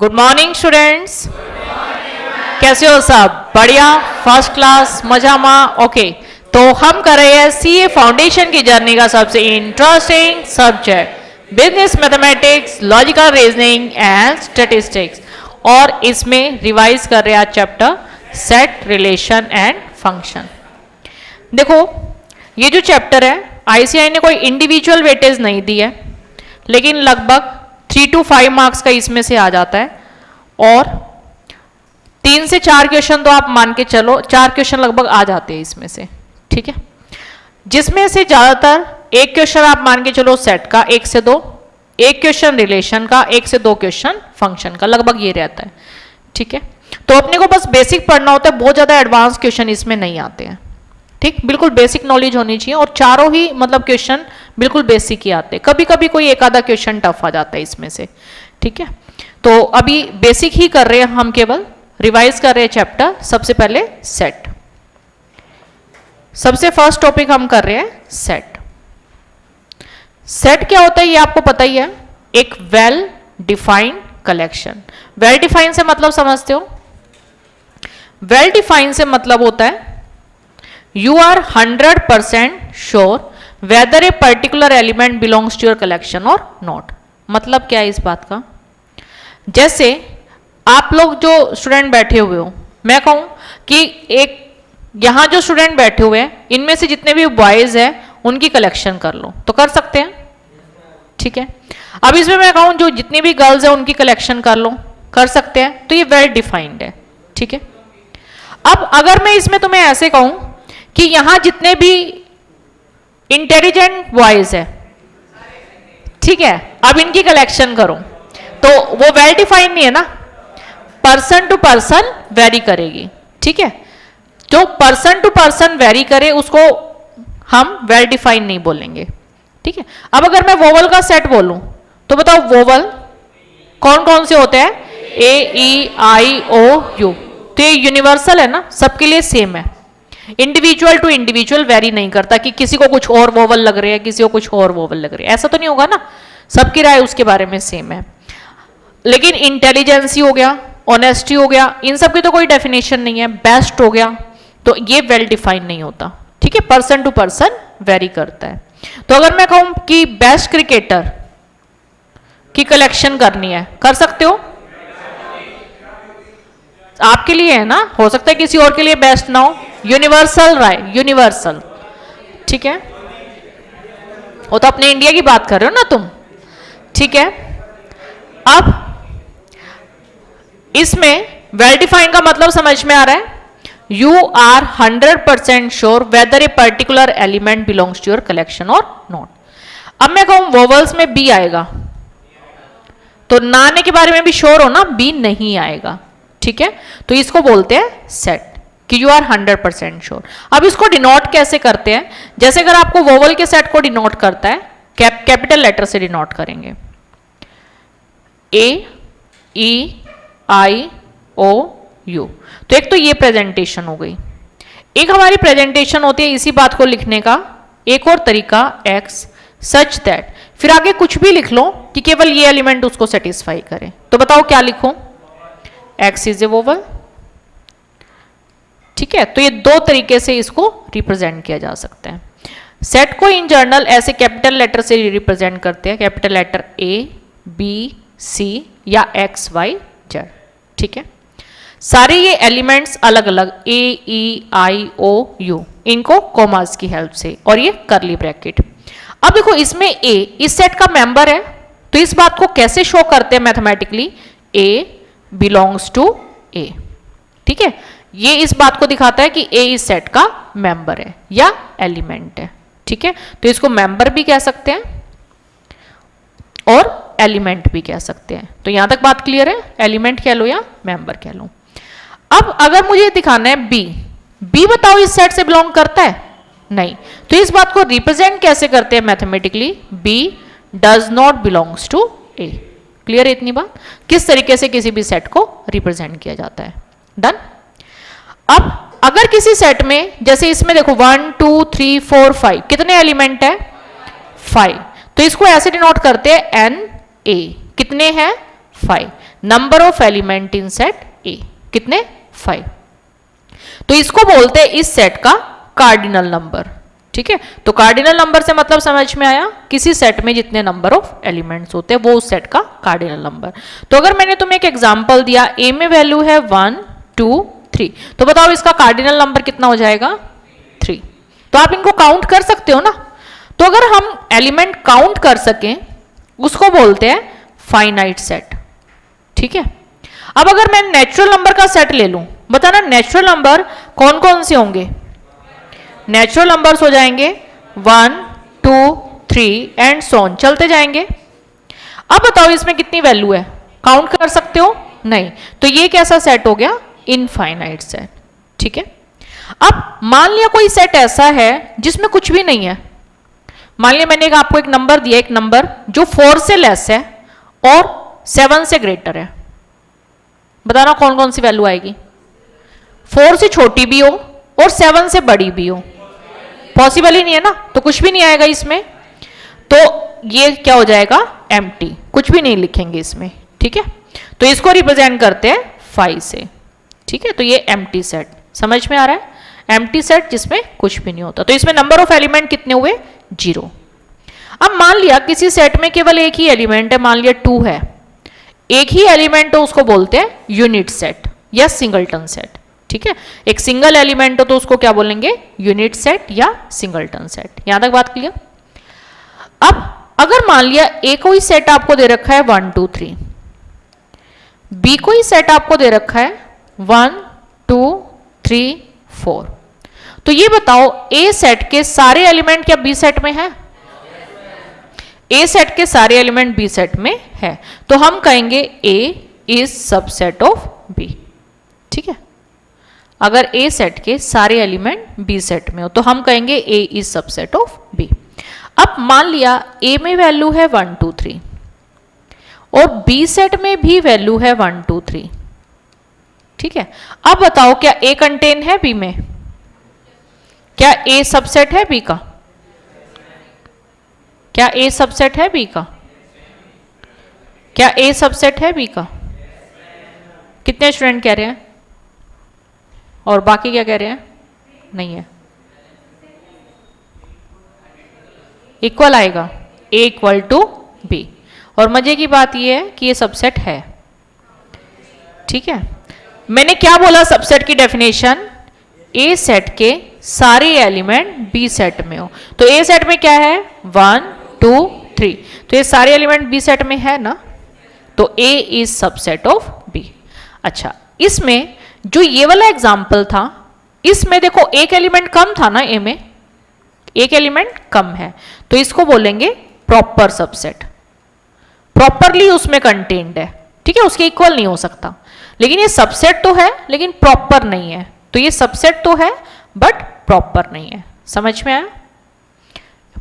Good morning students. कैसे हो सब? बढ़िया, फर्स्ट क्लास, मजा मा। ओके, तो हम कर रहे हैं सीए फाउंडेशन की जर्नी का सबसे interesting subject business mathematics, logical reasoning and statistics, और इसमें रिवाइज कर रहे हैं आज chapter set, relation and function. देखो, ये जो चैप्टर है आईसीआई ने कोई इंडिविजुअल वेटेज नहीं दी है, लेकिन लगभग 3 to 5 मार्क्स का इसमें से आ जाता है, और 3 से 4 क्वेश्चन तो आप मान के चलो, 4 क्वेश्चन लगभग आ जाते हैं इसमें से, ठीक है। जिसमें से ज्यादातर एक क्वेश्चन आप मान के चलो सेट का, 1 से 2, एक क्वेश्चन रिलेशन का, 1 से 2 क्वेश्चन फंक्शन का, लगभग ये रहता है, ठीक है। तो अपने को बस बेसिक पढ़ना होता है, बहुत ज्यादा एडवांस क्वेश्चन इसमें नहीं आते हैं, ठीक। बिल्कुल बेसिक नॉलेज होनी चाहिए, और चारों ही मतलब क्वेश्चन बिल्कुल बेसिक ही आते हैं। कभी कभी कोई एक आधा क्वेश्चन टफ आ जाता है इसमें से, ठीक है। तो अभी बेसिक ही कर रहे हैं हम, केवल रिवाइज कर रहे हैं चैप्टर। सबसे पहले सेट, सबसे फर्स्ट टॉपिक हम कर रहे हैं सेट। सेट क्या होता है ये आपको पता ही है, एक well defined collection. Well defined से मतलब समझते हो? वेल डिफाइंड से मतलब होता है you are 100% sure whether a particular element belongs to your collection or not। मतलब क्या है इस बात का? जैसे आप लोग जो स्टूडेंट बैठे हुए हो, मैं कहूं कि एक यहां जो स्टूडेंट बैठे हुए हैं, इनमें से जितने भी बॉयज हैं उनकी कलेक्शन कर लो, तो कर सकते हैं, ठीक है। अब इसमें मैं कहूं जो जितनी भी गर्ल्स हैं उनकी कलेक्शन कर लो, कर सकते हैं, तो ये वेल डिफाइंड है, ठीक है। अब अगर मैं इसमें तुम्हें ऐसे कहूं कि यहां जितने भी इंटेलिजेंट बॉयज है, ठीक है, अब इनकी कलेक्शन करो, तो वो वेल डिफाइंड नहीं है ना, पर्सन टू पर्सन वेरी करेगी, ठीक है। जो पर्सन टू पर्सन वेरी करे उसको हम वेल डिफाइंड नहीं बोलेंगे, ठीक है। अब अगर मैं वोवल का सेट बोलूं तो बताओ वोवल कौन कौन से होते हैं? ए, ई, आई, ओ, यू। तो ये यूनिवर्सल है ना, सबके लिए सेम है, इंडिविजुअल टू इंडिविजुअल वेरी नहीं करता कि किसी को कुछ और वोवल लग रहे हैं, किसी को कुछ और वोवल लग रही है, ऐसा तो नहीं होगा ना, सबकी राय उसके बारे में सेम है। लेकिन इंटेलिजेंसी हो गया, ऑनेस्टी हो गया, इन सब की तो कोई डेफिनेशन नहीं है। बेस्ट हो गया, तो ये वेल डिफाइंड नहीं होता, ठीक है, पर्सन टू पर्सन वेरी करता है। तो अगर मैं कहूं कि बेस्ट क्रिकेटर की कलेक्शन करनी है, कर सकते हो? आपके लिए है ना, हो सकता है किसी और के लिए बेस्ट ना हो। यूनिवर्सल राय, यूनिवर्सल, ठीक है। वो तो अपने इंडिया की बात कर रहे हो ना तुम, ठीक है। अब इसमें वेल डिफाइंड का मतलब समझ में आ रहा है, you are 100% sure whether a particular element belongs to your collection और नॉट। अब मैं कहूं वोवल्स में बी आएगा, तो ना आने के बारे में भी श्योर हो ना, बी नहीं आएगा, ठीक है। तो इसको बोलते हैं सेट, कि यू आर 100% श्योर। अब इसको डिनोट कैसे करते हैं? जैसे अगर आपको वोवल के सेट को डिनोट करता है, कैपिटल लेटर से डिनोट करेंगे, ए, ई, आई, ओ, यू। तो एक तो ये प्रेजेंटेशन हो गई। एक हमारी प्रेजेंटेशन होती है इसी बात को लिखने का एक और तरीका, एक्स सच दैट, फिर आगे कुछ भी लिख लो कि केवल ये एलिमेंट उसको सेटिस्फाई करे। तो बताओ क्या लिखो? एक्स इज ए वोवल, ठीक है। तो ये दो तरीके से इसको रिप्रेजेंट किया जा सकता है। सेट को इन जनरल ऐसे कैपिटल लेटर से रिप्रेजेंट करते हैं, कैपिटल लेटर ए, बी, सी या एक्स, वाई, जेड, ठीक है। सारे ये एलिमेंट्स अलग अलग, ए, ई, आई, ओ, यू, इनको कॉमास की हेल्प से, और ये करली ब्रैकेट। अब देखो इसमें ए इस सेट का मेंबर है, तो इस बात को कैसे शो करते हैं मैथमेटिकली? ए बिलोंग्स टू ए, ठीक है। ये इस बात को दिखाता है कि ए इस सेट का मेंबर है या एलिमेंट है, ठीक है। तो इसको मेंबर भी कह सकते हैं और एलिमेंट भी कह सकते हैं। तो यहां तक बात क्लियर है? एलिमेंट कह लो या मेंबर कह लो। अब अगर मुझे दिखाना है बी, बी बताओ इस सेट से बिलोंग करता है? नहीं। तो इस बात को रिप्रेजेंट कैसे करते हैं mathematically? B does not belongs to A. Clear है इतनी बात? किस तरीके से किसी भी सेट को रिप्रेजेंट किया जाता है। डन। अब अगर किसी सेट में, जैसे इसमें देखो 1 2 3 4 5, कितने एलिमेंट है? 5। तो इसको ऐसे डिनोट करते हैं एन ए। कितने हैं? 5। Number of element in set ए, कितने 5। तो इसको बोलते हैं इस सेट का कार्डिनल नंबर। ठीक है, तो कार्डिनल नंबर से मतलब समझ में आया, किसी सेट में जितने नंबर ऑफ एलिमेंट्स होते हैं वो उस सेट का कार्डिनल नंबर। तो अगर मैंने तुम्हें एक एग्जांपल दिया, ए में वैल्यू है 1 2 3, तो बताओ इसका कार्डिनल नंबर कितना हो जाएगा 3। तो आप इनको काउंट कर सकते हो ना। तो अगर हम एलिमेंट काउंट कर सकें उसको बोलते हैं फाइनाइट सेट। ठीक है, अब अगर मैं नेचुरल नंबर का सेट ले लूं, बताना नेचुरल नंबर कौन कौन से होंगे। नेचुरल नंबर्स हो जाएंगे 1 2 3 एंड सो ऑन, चलते जाएंगे। अब बताओ इसमें कितनी वैल्यू है, काउंट कर सकते हो नहीं, तो ये कैसा सेट हो गया, इनफाइनाइट सेट। ठीक है, अब मान लिया कोई सेट ऐसा है जिसमें कुछ भी नहीं है। मान लिया मैंने आपको एक नंबर दिया, एक नंबर जो 4 से लेस है और 7 से ग्रेटर है। बताना कौन कौन सी वैल्यू आएगी। 4 से छोटी भी हो और 7 से बड़ी भी हो, पॉसिबल ही नहीं है ना, तो कुछ भी नहीं आएगा इसमें। तो ये क्या हो जाएगा, एम्प्टी, कुछ भी नहीं लिखेंगे इसमें। ठीक है, तो इसको रिप्रेजेंट करते हैं 5 से। ठीक है, तो ये एम्प्टी सेट, समझ में आ रहा है, एम्प्टी सेट जिसमें कुछ भी नहीं होता। तो इसमें नंबर ऑफ एलिमेंट कितने हुए, 0। अब मान लिया किसी सेट में केवल एक ही एलिमेंट है, मान लिया 2 है, एक ही एलिमेंट हो, उसको बोलते हैं यूनिट सेट या सिंगलटन सेट। ठीक है, एक सिंगल एलिमेंट हो तो उसको क्या बोलेंगे, यूनिट सेट या सिंगलटन सेट। यहां तक बात क्लियर। अब अगर मान लिया ए कोई सेट आपको दे रखा है 1 2 3, बी कोई सेट आपको दे रखा है 1 2 3 4, तो ये बताओ ए सेट के सारे एलिमेंट क्या बी सेट में है, ए सेट के सारे एलिमेंट बी सेट में है, तो हम कहेंगे ए इज सबसेट ऑफ बी। ठीक है, अगर ए सेट के सारे एलिमेंट बी सेट में हो तो हम कहेंगे ए इज सबसेट ऑफ बी। अब मान लिया ए में वैल्यू है 1 2 3 और बी सेट में भी वैल्यू है 1 2 3। ठीक है, अब बताओ क्या ए कंटेन है बी में, क्या ए सबसेट है बी का, क्या ए सबसेट है बी का, क्या ए सबसेट है बी का। कितने स्टूडेंट कह रहे हैं और बाकी क्या कह रहे हैं, नहीं है, इक्वल आएगा, ए इक्वल टू बी। और मजे की बात यह है कि ये सबसेट है। ठीक है, मैंने क्या बोला सबसेट की डेफिनेशन, ए सेट के सारे एलिमेंट बी सेट में हो। तो ए सेट में क्या है 1 2 3, तो ये सारे एलिमेंट बी सेट में है ना, तो ए इज सबसेट ऑफ बी। अच्छा, इसमें जो ये वाला एग्जाम्पल था, इसमें देखो एक एलिमेंट कम था ना, ए में एक एलिमेंट कम है, तो इसको बोलेंगे प्रॉपर सबसेट, प्रॉपरली उसमें कंटेन्ड है। ठीक है, उसके इक्वल नहीं हो सकता, लेकिन ये सबसेट तो है लेकिन प्रॉपर नहीं है, तो ये सबसेट तो है बट प्रॉपर नहीं है। समझ में आया,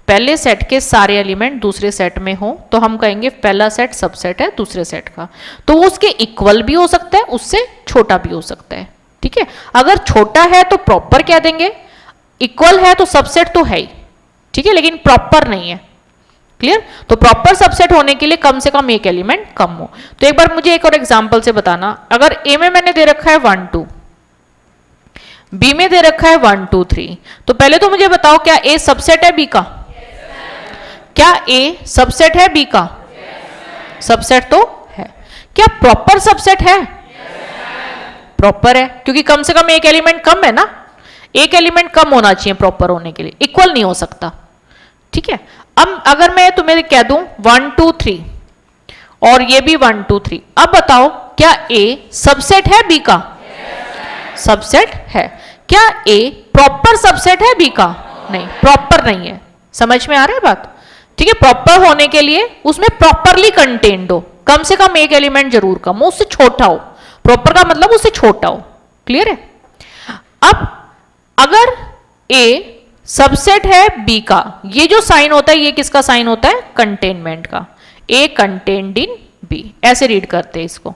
पहले सेट के सारे एलिमेंट दूसरे सेट में हो तो हम कहेंगे पहला सेट सबसेट है दूसरे सेट का, तो वो उसके इक्वल भी हो सकता है, उससे छोटा भी हो सकता है। ठीक है, अगर छोटा है तो प्रॉपर कह देंगे, इक्वल है तो सबसेट तो है ही। ठीक है, लेकिन प्रॉपर नहीं है। क्लियर, तो प्रॉपर सबसेट होने के लिए कम से कम एक एलिमेंट कम हो। तो एक बार मुझे एक और एग्जांपल से बताना, अगर ए में मैंने दे रखा है 1 2, बी में दे रखा है 1 2 3, तो पहले तो मुझे बताओ क्या ए सबसेट है बी का, क्या ए सबसेट है बी का, सबसेट तो है। क्या प्रॉपर सबसेट है, प्रॉपर है, क्योंकि कम से कम एक एलिमेंट कम है ना, एक एलिमेंट कम होना चाहिए प्रॉपर होने के लिए, इक्वल नहीं हो सकता। ठीक है, अब अगर मैं तुम्हें कह दूं 1 2 3 और ये भी 1 2 3, अब बताओ क्या ए सबसेट है बी का, सबसेट है। क्या ए प्रॉपर सबसेट है बी का, नहीं, प्रॉपर नहीं है। समझ में आ रहा है बात। ठीक है, प्रॉपर होने के लिए उसमें प्रॉपरली कंटेन्ड हो, कम से कम एक एलिमेंट जरूर कम हो, उससे छोटा हो, प्रॉपर का मतलब उससे छोटा हो। क्लियर है। अब अगर ए सबसेट है बी का, ये जो साइन होता है ये किसका साइन होता है, कंटेनमेंट का, ए कंटेन्ड इन बी, ऐसे रीड करते हैं इसको।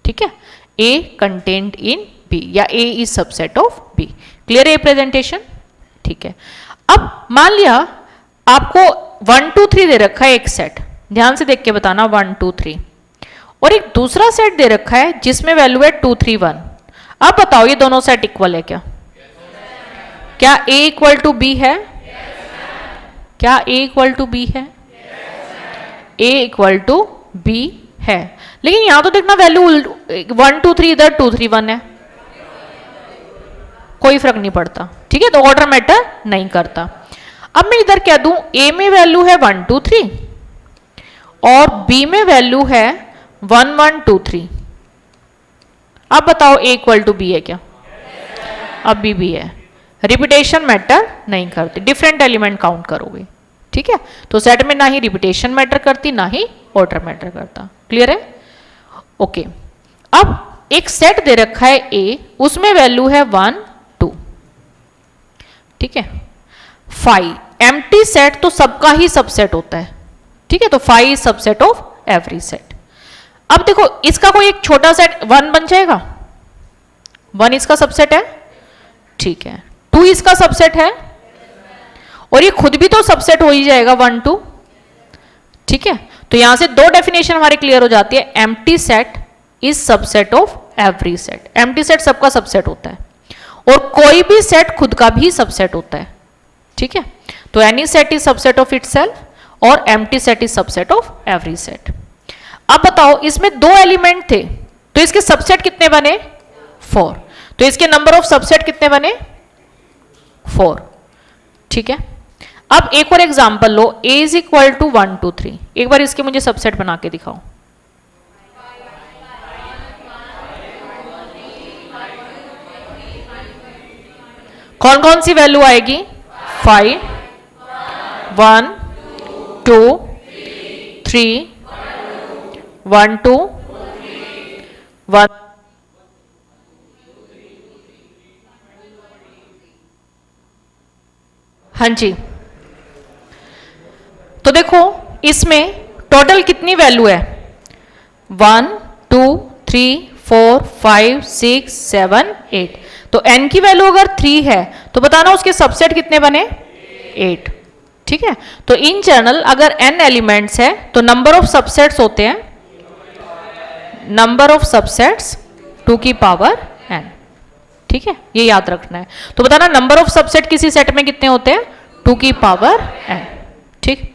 ठीक है, ए कंटेन्ड इन बी या A is subset of B. Clear है प्रेजेंटेशन। ठीक है, अब मान लिया आपको 1 2 3 दे रखा है एक सेट, ध्यान से देख के बताना 1 2 3, और एक दूसरा सेट दे रखा है जिसमें वैल्यू है 2 3 1। अब बताओ ये दोनों सेट इक्वल है क्या? क्या A इक्वल टू बी है? क्या A इक्वल टू बी है? A इक्वल टू बी है, लेकिन यहां तो देखना वैल्यू 1 2 3 इधर 2 3 1 है, कोई फर्क नहीं पड़ता, ठीक है, तो ऑर्डर मैटर नहीं करता। अब मैं इधर क्या दूं, A में वैल्यू है 1 2 3 और B में वैल्यू है 1 1 2 3। अब बताओ A इक्वल टू बी है क्या? अब B है। रिपीटेशन मैटर नहीं करती, डिफरेंट एलिमेंट काउंट करोगे, ठीक है। तो सेट में ना ही रिपीटेशन मैटर करती ना ही ऑर्डर मैटर करता। क्लियर है? ओके। अब एक सेट दे रखा है A, उसमें वैल्यू है 1 2, ठीक है। फाइव एम्प्टी सेट तो सबका ही सबसेट होता है, ठीक है, तो five subset of every set. अब देखो इसका कोई एक छोटा सेट 1 बन जाएगा, 1 इसका सबसेट है, ठीक है, 2 इसका सबसेट है और ये खुद भी तो सबसेट हो ही जाएगा 1 2, ठीक है। तो यहां से दो डेफिनेशन हमारे क्लियर हो जाती है, empty set is subset of every set. Empty set सबका सबसेट होता है और कोई भी सेट खुद का भी सबसेट होता है, ठीक है। तो any set is subset of itself और empty set is subset of every set. अब बताओ इसमें 2 एलिमेंट थे तो इसके सबसेट कितने बने? 4। तो इसके नंबर ऑफ सबसेट कितने बने? 4, ठीक है। अब एक और एग्जांपल लो, A इज इक्वल टू 1 2 3। एक बार इसके मुझे सबसेट बना के दिखाओ। कौन कौन सी वैल्यू आएगी? 5 1 2 3 1 2 1। हाँ जी, तो देखो इसमें टोटल कितनी वैल्यू है? 1 2 3 4 5 6 7 8। तो n की वैल्यू अगर 3 है तो बताना उसके सबसेट कितने बने? 8, ठीक है। तो इन जनरल अगर n एलिमेंट्स है तो नंबर ऑफ सबसेट्स होते हैं, नंबर ऑफ सबसेट्स 2 की पावर n, ठीक है, ये याद रखना है। तो बताना नंबर ऑफ सबसेट किसी सेट में कितने होते हैं? 2 की पावर n, ठीक।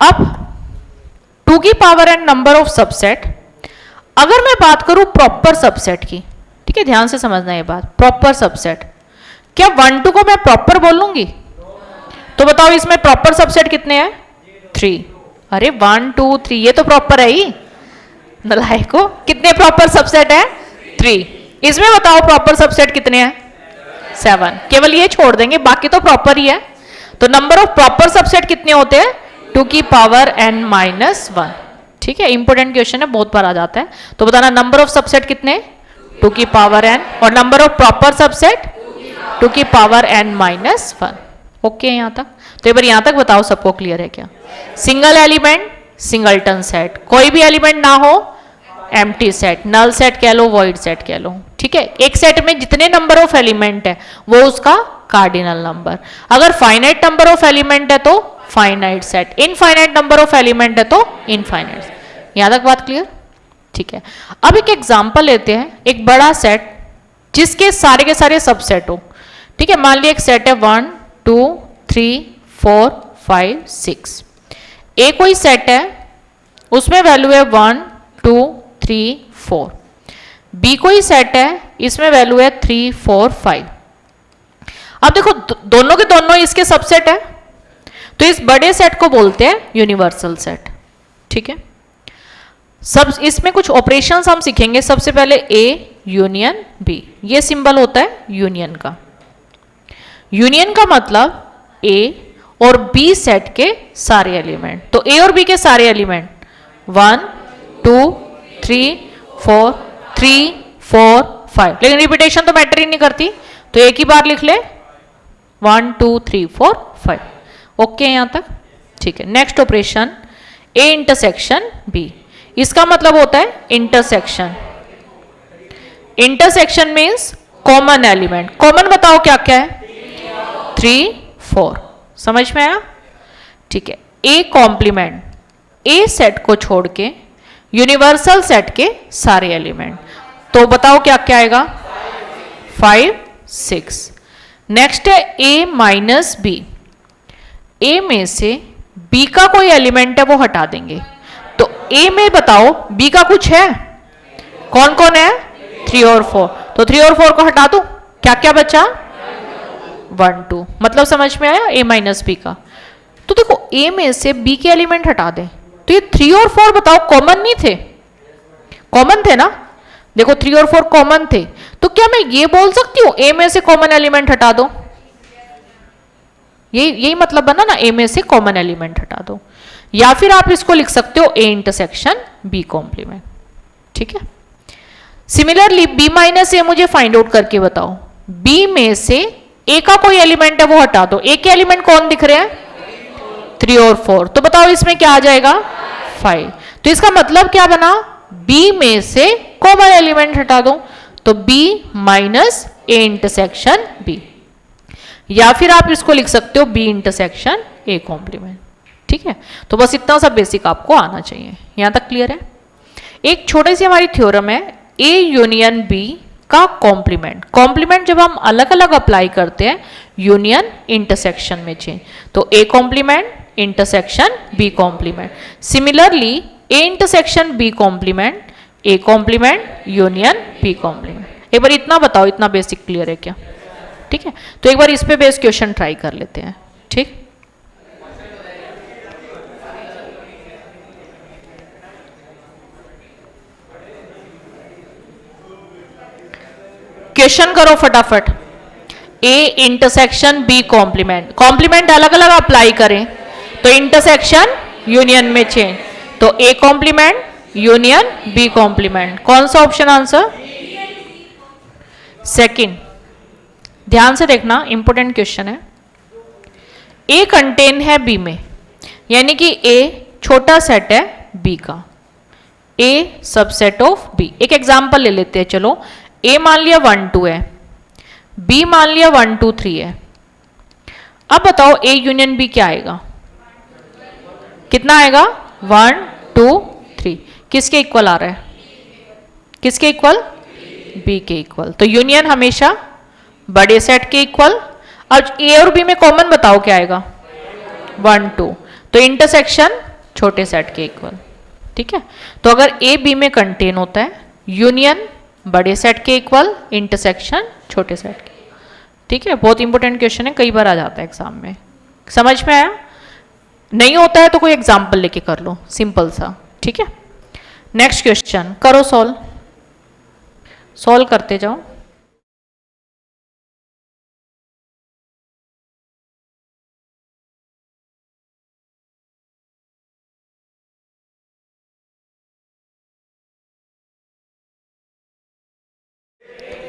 अब 2 की power n number of subset, अगर मैं बात करूं प्रॉपर सबसेट की, ठीक है, ध्यान से समझना ये बात, प्रॉपर सबसेट, क्या 1 2 को मैं प्रॉपर बोलूंगी? तो बताओ इसमें प्रॉपर सबसेट कितने हैं? 3। अरे 1 2 3 ये तो प्रॉपर है ही, नलायको, कितने प्रॉपर सबसेट है? 3। इसमें बताओ प्रॉपर सबसेट कितने हैं? 7। केवल ये छोड़ देंगे, बाकी तो प्रॉपर ही है। तो नंबर ऑफ प्रॉपर सबसेट कितने होते हैं? 2 की पावर n माइनस 1, ठीक है। इंपोर्टेंट क्वेश्चन है, बहुत बार आ जाता है। तो बताना नंबर ऑफ सबसेट कितने? 2 की पावर n, और नंबर ऑफ प्रॉपर सबसेट 2 की पावर n माइनस 1। ओके यहां तक? तो एक बार यहां तक बताओ सबको क्लियर है क्या? सिंगल एलिमेंट सिंगलटन सेट, कोई भी एलिमेंट ना हो एम्प्टी सेट, नल सेट कह लो, वॉइड सेट कह लो, ठीक है। एक सेट में जितने नंबर ऑफ एलिमेंट है वो उसका कार्डिनल नंबर। अगर फाइनाइट नंबर ऑफ एलिमेंट है तो finite set, infinite number of element है तो इनफाइनाइट। यहां तक बात क्लियर? ठीक है। अब एक एग्जांपल लेते हैं, एक बड़ा सेट जिसके सारे के सारे सबसेट हो, ठीक है। मान लिया एक सेट है 1 2 3 4 5 6। ए कोई सेट है, उसमें वैल्यू है 1 2 3 4। बी कोई सेट है, इसमें वैल्यू है 3 4 5। अब देखो दोनों के दोनों इसके सबसेट है, तो इस बड़े सेट को बोलते हैं यूनिवर्सल सेट, ठीक है। सब इसमें कुछ ऑपरेशंस हम सीखेंगे। सबसे पहले ए यूनियन बी, ये सिंबल होता है यूनियन का। यूनियन का मतलब ए और बी सेट के सारे एलिमेंट, तो ए और बी के सारे एलिमेंट 1 2 3 4 3 4 5। लेकिन रिपीटेशन तो मैटर ही नहीं करती, तो एक ही बार लिख ले 1 2 3 4 5। ओके यहां तक? ठीक है। Next operation A intersection B, इसका मतलब होता है intersection. Intersection means common element. Common बताओ क्या क्या है? 3 4। समझ में आया? ठीक है। ए कॉम्प्लीमेंट, ए सेट को छोड़ के यूनिवर्सल सेट के सारे एलिमेंट। तो बताओ क्या क्या आएगा? 5 6। नेक्स्ट है a माइनस बी। a में से b का कोई एलिमेंट है वो हटा देंगे। तो a में बताओ b का कुछ है? कौन कौन है? 3 और 4। तो 3 और 4 को हटा दो, क्या क्या बचा? 1 2। मतलब समझ में आया a माइनस बी का। तो देखो a में से b के एलिमेंट हटा दें तो ये 3 और 4 बताओ कॉमन नहीं थे? कॉमन थे ना? देखो 3 और 4 कॉमन थे, तो क्या मैं ये बोल सकती हूँ a में से कॉमन एलिमेंट हटा दो? यही मतलब बना ना, a में से कॉमन एलिमेंट हटा दो। या फिर आप इसको लिख सकते हो a इंटरसेक्शन b कॉम्प्लीमेंट। ठीक है। सिमिलरली b माइनस ए मुझे फाइंड आउट करके बताओ। b में से a का कोई एलिमेंट है वो हटा दो। a के एलिमेंट कौन दिख रहे हैं? 3 और 4। तो बताओ इसमें क्या आ जाएगा? 5। तो इसका मतलब क्या बना? b में से कॉमन एलिमेंट हटा दो, तो b minus a intersection b। या फिर आप इसको लिख सकते हो b इंटरसेक्शन a कॉम्प्लीमेंट। ठीक है। तो बस इतना सा बेसिक आपको आना चाहिए। यहां तक क्लियर है? एक छोटी सी हमारी थ्योरम है a यूनियन b का कॉम्प्लीमेंट। कॉम्प्लीमेंट जब हम अलग अलग अप्लाई करते हैं यूनियन इंटरसेक्शन में चेंज, तो a complement intersection b complement. Similarly a intersection b complement, a complement union b complement. एक बार इतना बताओ, इतना बेसिक क्लियर है क्या? ठीक है। तो एक बार इस पे बेस क्वेश्चन ट्राई कर लेते हैं। ठीक, क्वेश्चन करो फटाफट। a intersection b complement, complement अलग अलग अप्लाई करें तो इंटरसेक्शन यूनियन में चेंज, तो a complement union b complement. कौन सा ऑप्शन आंसर? सेकंड। ध्यान से देखना, इंपॉर्टेंट क्वेश्चन है। a कंटेन है b में, यानी कि a छोटा सेट है b का, a सबसेट ऑफ b। एक एग्जांपल ले लेते हैं। चलो, a मान लिया 1 2 है, b मान लिया 1 2 3 है। अब बताओ a यूनियन b क्या आएगा? कितना आएगा? 1 2 3। किसके इक्वल आ रहा है? किसके इक्वल? b के इक्वल। तो यूनियन हमेशा बड़े सेट के इक्वल। अब a और b में कॉमन बताओ क्या आएगा? 1 2। तो इंटरसेक्शन छोटे सेट के इक्वल। ठीक है। तो अगर a b में कंटेन होता है, यूनियन बड़े सेट के इक्वल, इंटरसेक्शन छोटे सेट के। ठीक है। बहुत इंपॉर्टेंट क्वेश्चन है, कई बार आ जाता है एग्जाम में। समझ में आया? नहीं होता है तो कोई एग्जाम्पल लेके कर लो, सिंपल सा। ठीक है। नेक्स्ट क्वेश्चन करो सॉल्व। सॉल्व करते जाओ।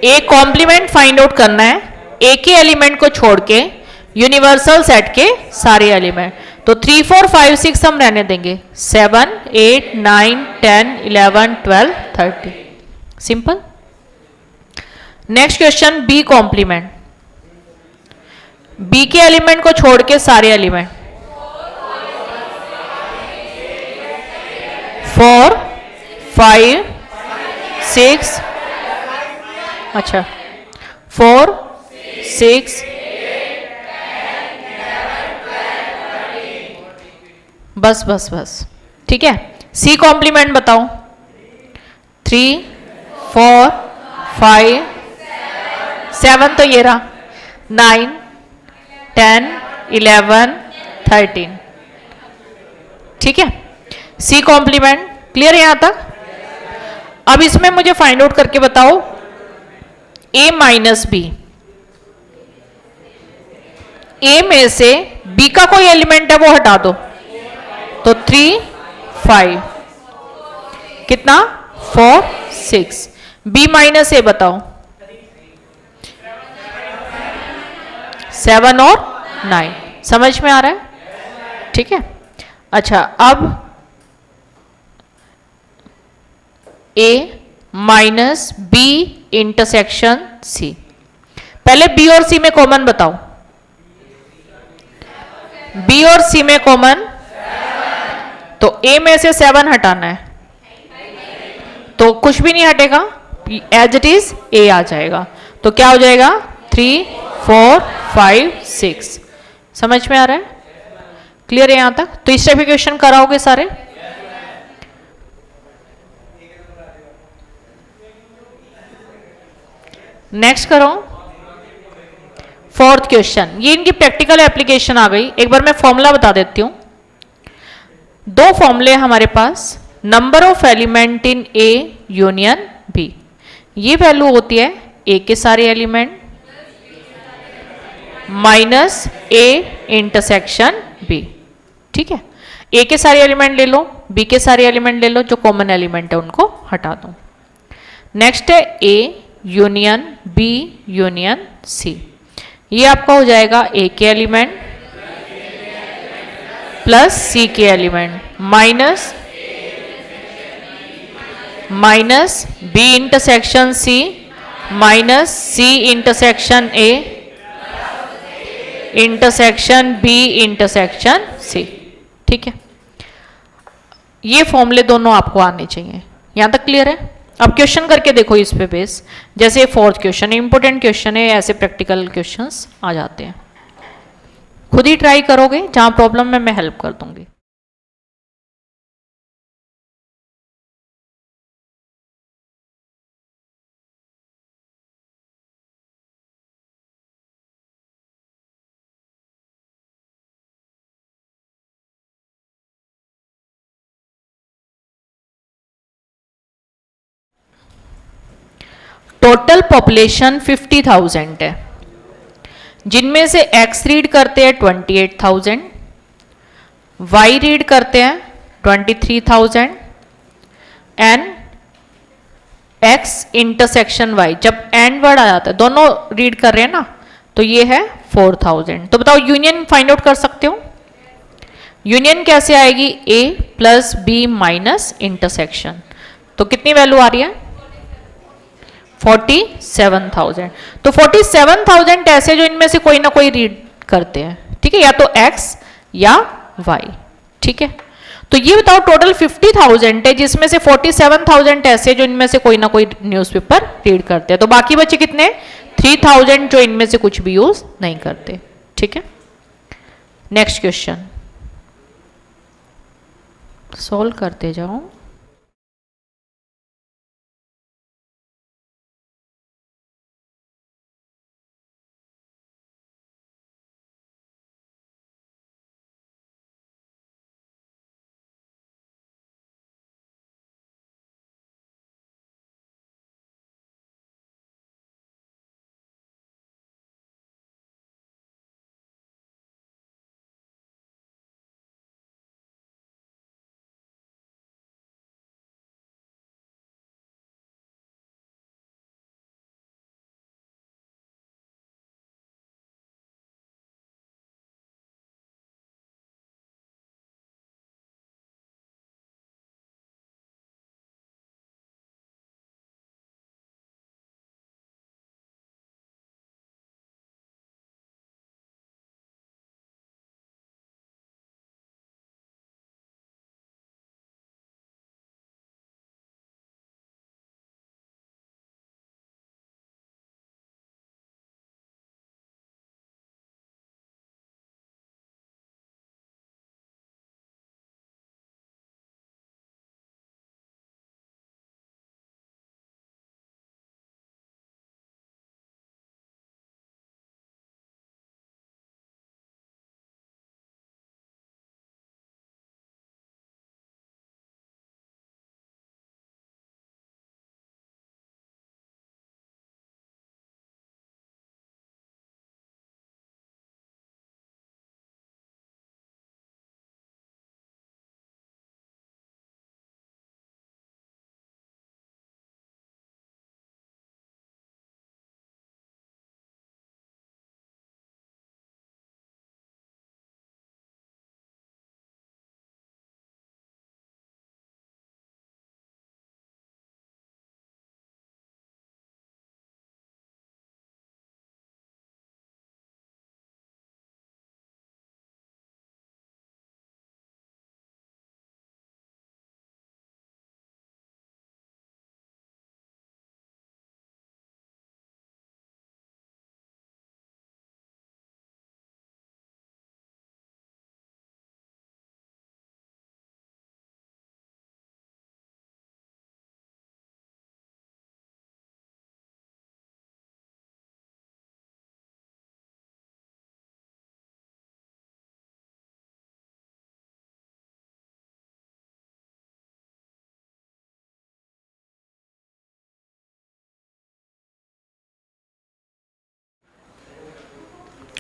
ए कॉम्प्लीमेंट फाइंड आउट करना है ए के एलिमेंट को छोड़ के यूनिवर्सल सेट के सारे एलिमेंट। तो 3 4 5 6 हम रहने देंगे, 7 8 9 10 11 12 13। Simple. Next question B complement. B के एलिमेंट को छोड़ के सारे एलिमेंट। 4 5 6, अच्छा 4 6 बस बस बस। ठीक है। सी कॉम्प्लीमेंट बताओ। 3 4 5 7 तो ये रहा, 9 10 11 13। ठीक है। सी कॉम्प्लीमेंट क्लियर है यहां तक? अब इसमें मुझे फाइंड आउट करके बताओ a माइनस बी। a में से b का कोई एलिमेंट है वो हटा दो, तो 3 5 कितना 4 6। b माइनस ए बताओ, 7 और 9। समझ में आ रहा है? ठीक है। अच्छा, अब a minus B intersection C. पहले b और c में कॉमन बताओ। b और c में कॉमन, तो a में से 7 हटाना है, तो कुछ भी नहीं हटेगा, एज इट इज ए आ जाएगा। तो क्या हो जाएगा 3 4 5 6। समझ में आ रहा है? क्लियर है यहां तक? तो इस टाइप के क्वेश्चन कराओगे सारे। नेक्स्ट करो फोर्थ क्वेश्चन। ये इनकी प्रैक्टिकल एप्लीकेशन आ गई। एक बार मैं फॉर्मूला बता देती हूं। दो फॉर्मूले हमारे पास। Number of element in A union B, ये वैल्यू होती है ए के सारे element minus A intersection B. ठीक है, ए के सारे एलिमेंट ले लो, बी के सारे एलिमेंट ले लो, जो कॉमन एलिमेंट है उनको हटा दो। नेक्स्ट है A union B union C. ये आपका हो जाएगा ए के एलिमेंट प्लस सी के element minus B intersection C minus C intersection A intersection B intersection C. ठीक है, ये फॉर्मूले दोनों आपको आने चाहिए। यहां तक क्लियर है? अब क्वेश्चन करके देखो इस पे बेस। जैसे फोर्थ क्वेश्चन इंपॉर्टेंट क्वेश्चन है, ऐसे प्रैक्टिकल क्वेश्चंस आ जाते हैं। खुद ही ट्राई करोगे, जहां प्रॉब्लम है मैं हेल्प कर दूंगी। टोटल पॉपुलेशन 50,000 है, जिनमें से एक्स रीड करते हैं 28,000, वाई रीड करते हैं 23,000 एंड एक्स इंटरसेक्शन वाई, जब एंड वर्ड आ जाता है दोनों रीड कर रहे हैं ना, तो ये है 4,000। तो बताओ यूनियन फाइंड आउट कर सकते हो? यूनियन कैसे आएगी? ए प्लस बी माइनस इंटरसेक्शन। तो कितनी वैल्यू आ रही है? 47,000। तो 47,000 ऐसे जो इनमें से कोई ना कोई रीड करते हैं। ठीक है, या तो x या y। ठीक है, तो ये बताओ टोटल 50,000 है, जिसमें से 47,000 ऐसे जो इनमें से कोई ना कोई न्यूज़पेपर रीड करते हैं। तो बाकी बचे कितने? 3,000 जो इनमें से कुछ भी यूज नहीं करते। ठीक है, नेक्स्ट क्वेश्चन सॉल्व करते जाओ।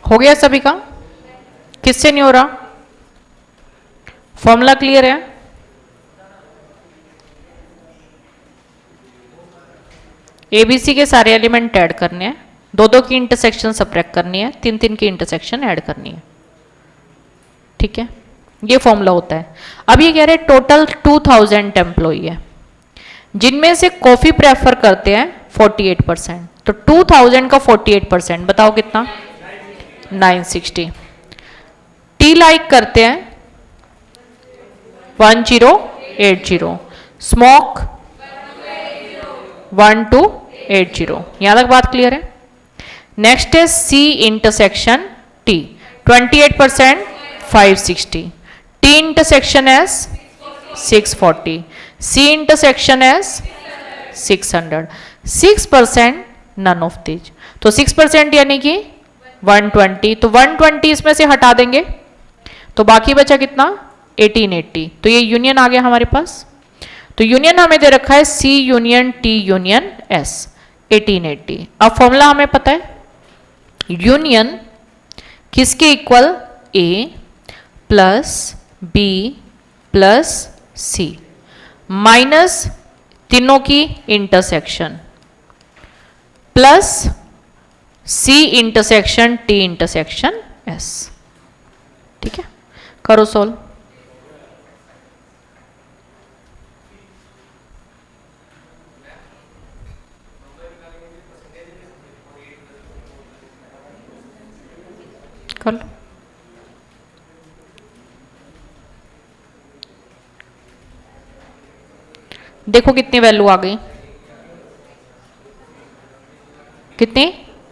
हो गया सभी का? किससे नहीं हो रहा? फॉर्मूला क्लियर है? एबीसी के सारे एलिमेंट ऐड करने हैं, दो दो की इंटरसेक्शन सब्ट्रैक्ट करनी है, तीन तीन की इंटरसेक्शन ऐड करनी है। ठीक है, ये फॉर्मूला होता है। अब ये कह रहे हैं टोटल 2000 एम्प्लॉई है, जिनमें से कॉफी प्रेफर करते हैं 48%। तो 2000 का 48% बताओ कितना? 960। टी लाइक करते हैं 1080, स्मोक 1280। यहां तक बात क्लियर है? नेक्स्ट है C intersection T, 28% 560, T intersection S 640, C intersection S 600, 6% none of these. तो 6% यानी कि 120, तो 120 इसमें से हटा देंगे तो बाकी बचा कितना? 1880। तो ये यूनियन आ गया हमारे पास। तो यूनियन हमें दे रखा है C union T union S 1880। अब फॉर्मूला हमें पता है, यूनियन किसके इक्वल? A plus B plus C minus तीनों की intersection plus C intersection T intersection S. ठीक है, करो सोल्व। कर लो। देखो कितनी वैल्यू आ गई, कितनी?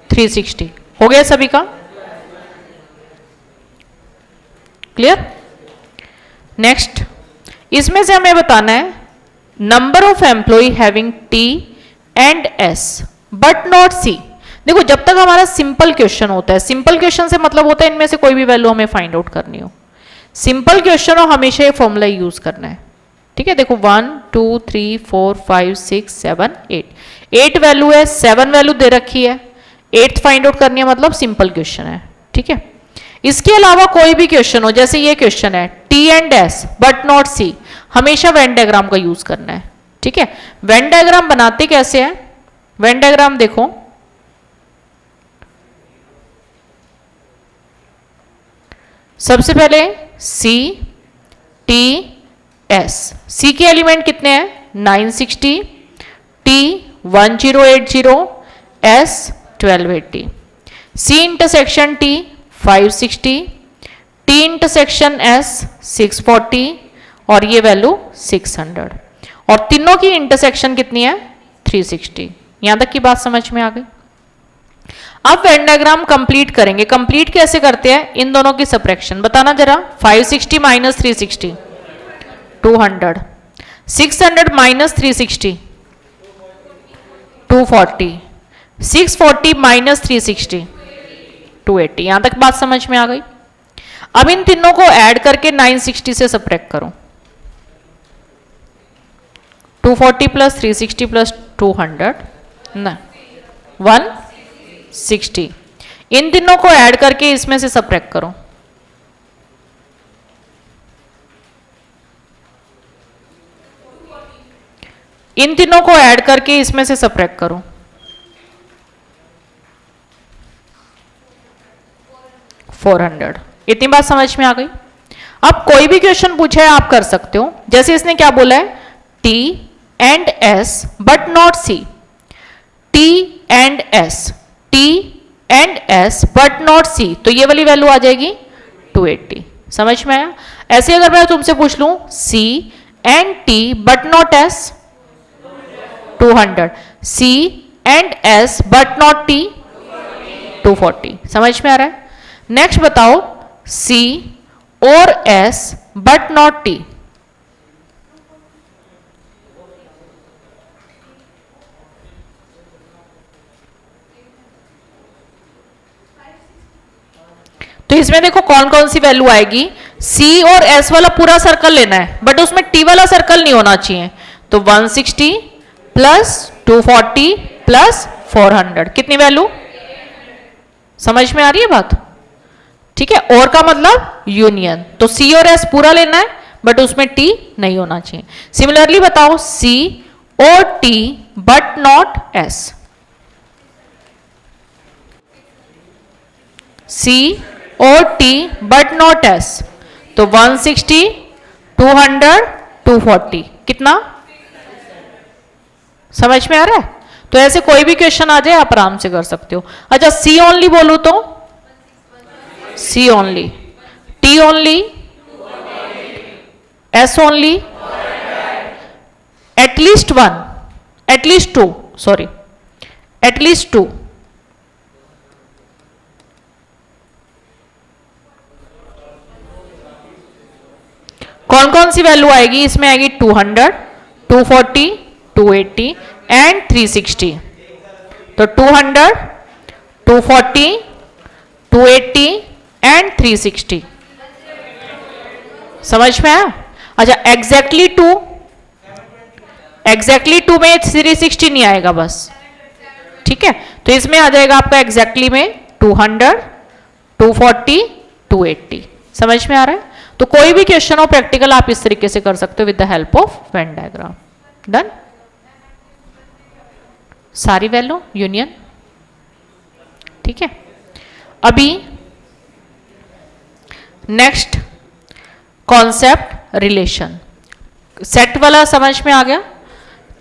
360। हो गया सभी का? क्लियर? नेक्स्ट, इसमें से हमें बताना है number of employ having T and S but not C. देखो जब तक हमारा सिंपल क्वेश्चन होता है, सिंपल क्वेश्चन से मतलब होता है इनमें से कोई भी वैल्यू हमें फाइंड आउट करनी हो, सिंपल क्वेश्चन हो हमेशा ये फॉर्मूला यूज करना है। ठीक है, देखो 1 2 3 4 5 6 7 8 वैल्यू है, 7 वैल्यू दे रखी है, 8th फाइंड आउट करनी है, मतलब सिंपल क्वेश्चन है। ठीक है, इसके अलावा कोई भी क्वेश्चन हो, जैसे ये क्वेश्चन है T and S but not C, हमेशा वेन डायग्राम का यूज करना है। ठीक है, वेन डायग्राम बनाते कैसे हैं? वेन डायग्राम देखो, सबसे पहले सी टी एस, सी के एलिमेंट कितने हैं? 960, T 1080, S 1280, C intersection T 560, T intersection S 640 और ये वैल्यू 600, और तीनों की इंटरसेक्शन कितनी है? 360। यहां तक की बात समझ में आ गई? अब वेन डायग्राम कंप्लीट करेंगे। कंप्लीट कैसे करते हैं? इन दोनों की सब्ट्रैक्शन बताना जरा। 560 माइनस 360 200, 600 माइनस 360 240, 640 माइनस 360 280। यहां तक बात समझ में आ गई? अब इन तीनों को ऐड करके 960 से सब्ट्रैक्ट करो। 240 प्लस 360 प्लस 200 ना 160। इन तीनों को ऐड करके इसमें से सब्ट्रैक्ट करो। इन तीनों को ऐड करके इसमें से सब्ट्रैक्ट करो। 400। इतनी बात समझ में आ गई? अब कोई भी क्वेश्चन पूछा है आप कर सकते हो। जैसे इसने क्या बोला है? T and S but not C, T and S, T and S but not C, तो ये वाली वैल्यू आ जाएगी 280। समझ में आया? ऐसे अगर मैं तुमसे पूछ लूं C and T but not S 200, C and S but not T 240। समझ में आ रहा है? नेक्स्ट बताओ सी और एस बट नॉट टी, तो इसमें देखो कौन कौन सी वैल्यू आएगी। C और S वाला पूरा सर्कल लेना है, बट उसमें T वाला सर्कल नहीं होना चाहिए। तो 160 प्लस 240 प्लस 400, कितनी वैल्यू? समझ में आ रही है बात? ठीक है, और का मतलब यूनियन, तो सी और एस पूरा लेना है बट उसमें टी नहीं होना चाहिए। सिमिलरली बताओ सी और टी बट नॉट एस, सी और टी बट नॉट एस, तो 160, 200, 240 कितना समझ में आ रहा है? तो ऐसे कोई भी क्वेश्चन आ जाए आप आराम से कर सकते हो। अच्छा सी ओनली बोलू तो C only, T only, S only, at least one, at least two, sorry at least two, कौन कौन सी वैल्यू आएगी इसमें? आएगी 200, 240, 280 एंड 360। तो 200, 240, 280 एंड 360 समझ में आया? अच्छा एग्जैक्टली टू, एग्जैक्टली टू में 360 नहीं आएगा बस, ठीक है, तो इसमें आ जाएगा आपका एग्जैक्टली में 200, 240, 280 समझ में आ रहा है? तो कोई भी क्वेश्चन हो प्रैक्टिकल आप इस तरीके से कर सकते हो with the help of Venn diagram. Done, सारी वैल्यू यूनियन, ठीक है। अभी नेक्स्ट कॉन्सेप्ट रिलेशन, सेट वाला समझ में आ गया,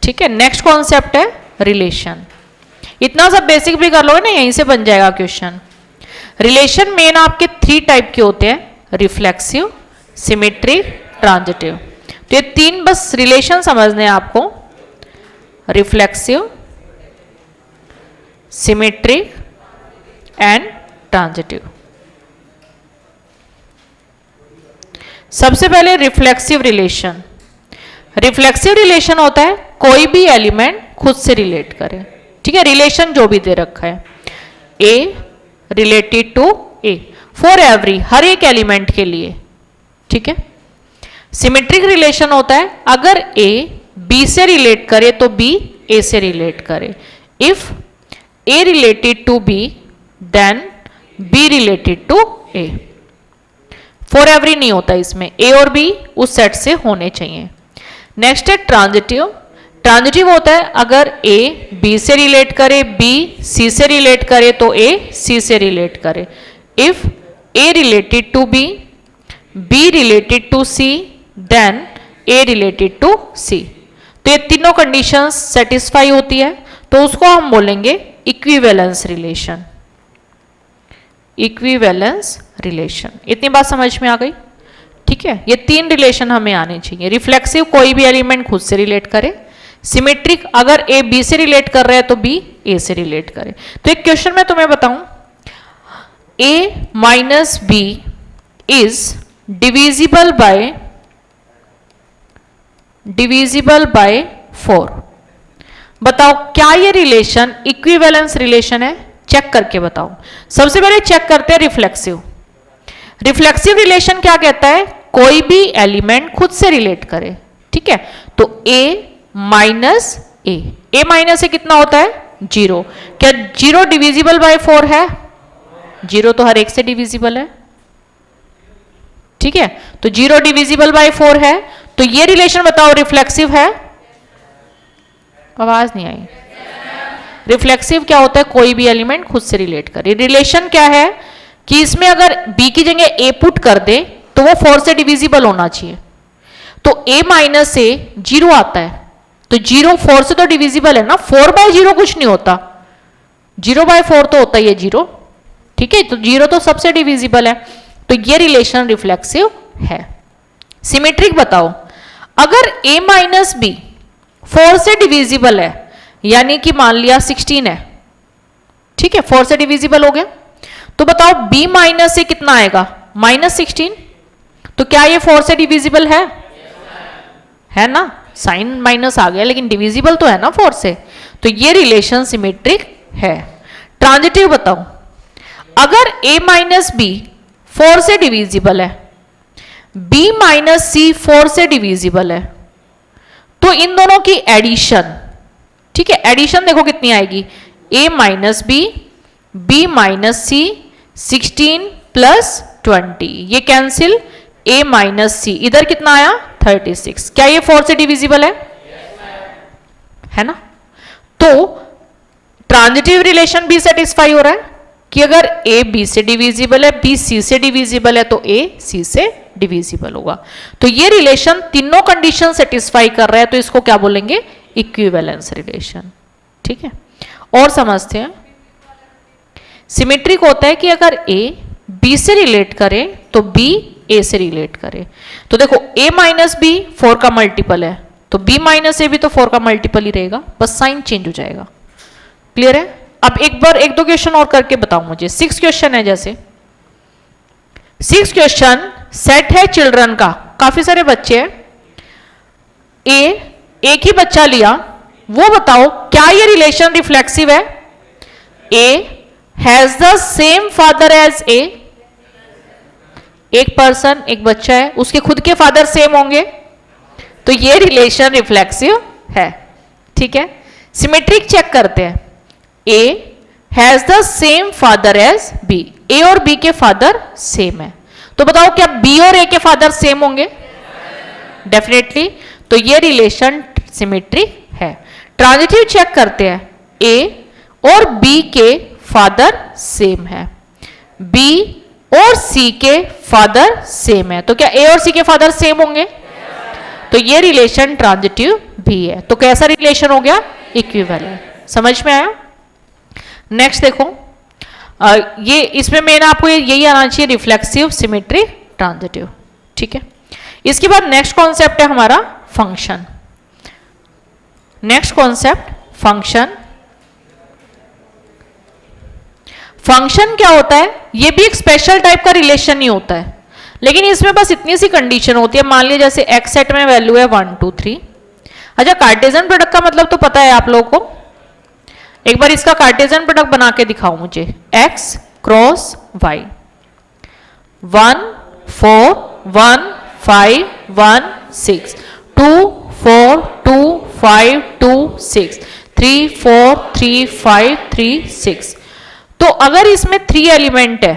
ठीक है। नेक्स्ट कॉन्सेप्ट है रिलेशन, इतना सब बेसिक भी कर लो ना, यहीं से बन जाएगा क्वेश्चन। रिलेशन मेन आपके 3 टाइप के होते हैं, रिफ्लेक्सिव, सिमेट्रिक, ट्रांजिटिव। तो ये 3 बस रिलेशन समझने हैं आपको, रिफ्लेक्सिव, सिमेट्रिक एंड ट्रांजिटिव। सबसे पहले रिफ्लेक्सिव रिलेशन। रिफ्लेक्सिव रिलेशन होता है कोई भी एलिमेंट खुद से रिलेट करे, ठीक है, रिलेशन जो भी दे रखा है, A related to A for every, हर एक एलिमेंट के लिए, ठीक है। सिमेट्रिक रिलेशन होता है अगर ए बी से रिलेट करे तो बी ए से रिलेट करे, if A related to B then B related to A. For every नहीं होता इसमें, ए और बी उस सेट से होने चाहिए। नेक्स्ट है ट्रांजिटिव। ट्रांजिटिव होता है अगर ए बी से रिलेट करे, बी सी से रिलेट करे तो ए सी से रिलेट करे, if A related to B, B related to C then A related to C. तो ये तीनों कंडीशंस सेटिस्फाई होती है तो उसको हम बोलेंगे इक्विवेलेंस रिलेशन। इक्विवेलेंस रिलेशन, इतनी बात समझ में आ गई, ठीक है। ये 3 रिलेशन हमें आने चाहिए। रिफ्लेक्सिव कोई भी एलिमेंट खुद से रिलेट करे, सिमेट्रिक अगर ए बी से रिलेट कर रहा है तो बी ए से रिलेट करे। तो एक क्वेश्चन मैं तुम्हें बताऊं, A minus B is divisible by 4। बताओ क्या ये रिलेशन इक्विवेलेंस रिलेशन है? चेक करके बताओ। सबसे पहले चेक करते हैं रिफ्लेक्सिव। रिफ्लेक्सिव रिलेशन क्या कहता है? कोई भी एलिमेंट खुद से रिलेट करे, ठीक है। तो a माइनस ए माइनस ए कितना होता है? 0। क्या 0 डिविजिबल बाय 4 है? 0 तो हर एक से डिविजिबल है, ठीक है। तो 0 डिविजिबल बाय 4 है, तो ये रिलेशन बताओ रिफ्लेक्सिव है? आवाज नहीं आई। रिफ्लेक्सिव क्या होता है? कोई भी एलिमेंट खुद से रिलेट करे। रिलेशन क्या है कि इसमें अगर b की जगह a पुट कर दे तो वो 4 से डिविजिबल होना चाहिए। तो a माइनस ए 0 आता है, तो 0 4 से तो डिविजिबल है ना, 4 बाय 0 कुछ नहीं होता, 0 बाय 4 तो होता ही है 0, ठीक है। तो 0 तो सबसे डिविजिबल है, तो ये रिलेशन रिफ्लेक्सिव है। सिमेट्रिक बताओ, अगर a माइनस बी 4 से डिविजिबल है, यानी कि मान लिया 16 है, ठीक है, 4 से डिविजिबल हो गया, तो बताओ b माइनस से कितना आएगा? -16। तो क्या ये 4 से डिविजिबल है ना? साइन माइनस आ गया लेकिन डिविजिबल तो है ना 4 से, तो ये रिलेशन सिमेट्रिक है। ट्रांजिटिव बताओ, अगर a माइनस बी 4 से डिविजिबल है, b माइनस सी 4 से डिविजिबल है, तो इन दोनों की एडिशन, ठीक है, एडिशन देखो कितनी आएगी? a minus B, b minus C, 16 plus 20, ये कैंसिल, a माइनस सी, इधर कितना आया 36। क्या ये 4 से डिविजिबल है ना? तो ट्रांजिटिव रिलेशन भी सेटिस्फाई हो रहा है कि अगर a b से डिविजिबल है, b c से डिविजिबल है, तो a c से डिविजिबल होगा। तो ये रिलेशन तीनों कंडीशन सेटिस्फाई कर रहा है, तो इसको क्या बोलेंगे? Equivalence relation. ठीक है, और समझते हैं। सिमेट्रिक होता है कि अगर a b से रिलेट करे तो b a से रिलेट करे। तो देखो a माइनस बी 4 का मल्टीपल है, तो b माइनस ए भी तो 4 का मल्टीपल ही रहेगा, बस साइन चेंज हो जाएगा। क्लियर है? अब एक बार एक दो क्वेश्चन और करके बताओ मुझे। 6 क्वेश्चन है, जैसे 6 क्वेश्चन, सेट है चिल्ड्रन का, काफी सारे बच्चे हैं, एक ही बच्चा लिया, वो बताओ क्या ये रिलेशन रिफ्लेक्सिव है? A has the same father as A, एक पर्सन, एक बच्चा है, उसके खुद के फादर सेम होंगे, तो ये रिलेशन रिफ्लेक्सिव है। ठीक है, सिमेट्रिक चेक करते हैं। A has the same father as B, A और B के फादर सेम है, तो बताओ क्या B और A के फादर सेम होंगे? डेफिनेटली, तो ये रिलेशन सिमेट्रिक है। ट्रांजिटिव चेक करते हैं। A और B के फादर सेम है, B और C के फादर सेम है, तो क्या A और C के फादर सेम होंगे? तो ये रिलेशन ट्रांजिटिव भी है। तो कैसा रिलेशन हो गया? इक्विवेलेंट। समझ में आया? नेक्स्ट देखो, ये इसमें मेन आपको यही आना चाहिए, रिफ्लेक्सिव, सिमेट्रिक, ट्रांजिटिव। ठीक है, इसके बाद नेक्स्ट कॉन्सेप्ट है हमारा function. Next concept function. Function क्या होता है? ये भी एक स्पेशल टाइप का रिलेशन ही होता है, लेकिन इसमें बस इतनी सी कंडीशन होती है। मान लीजिए जैसे एक्स सेट में वैल्यू है 1 2 3। अच्छा, कार्टेशियन प्रोडक्ट का मतलब तो पता है आप लोगों को, एक बार इसका कार्टेशियन प्रोडक्ट बना के दिखाओ मुझे। x cross y, 1 4 1 5 1 6, 2 4 2 5 2 6, 3 4 3 5 3 6। तो अगर इसमें 3 एलिमेंट है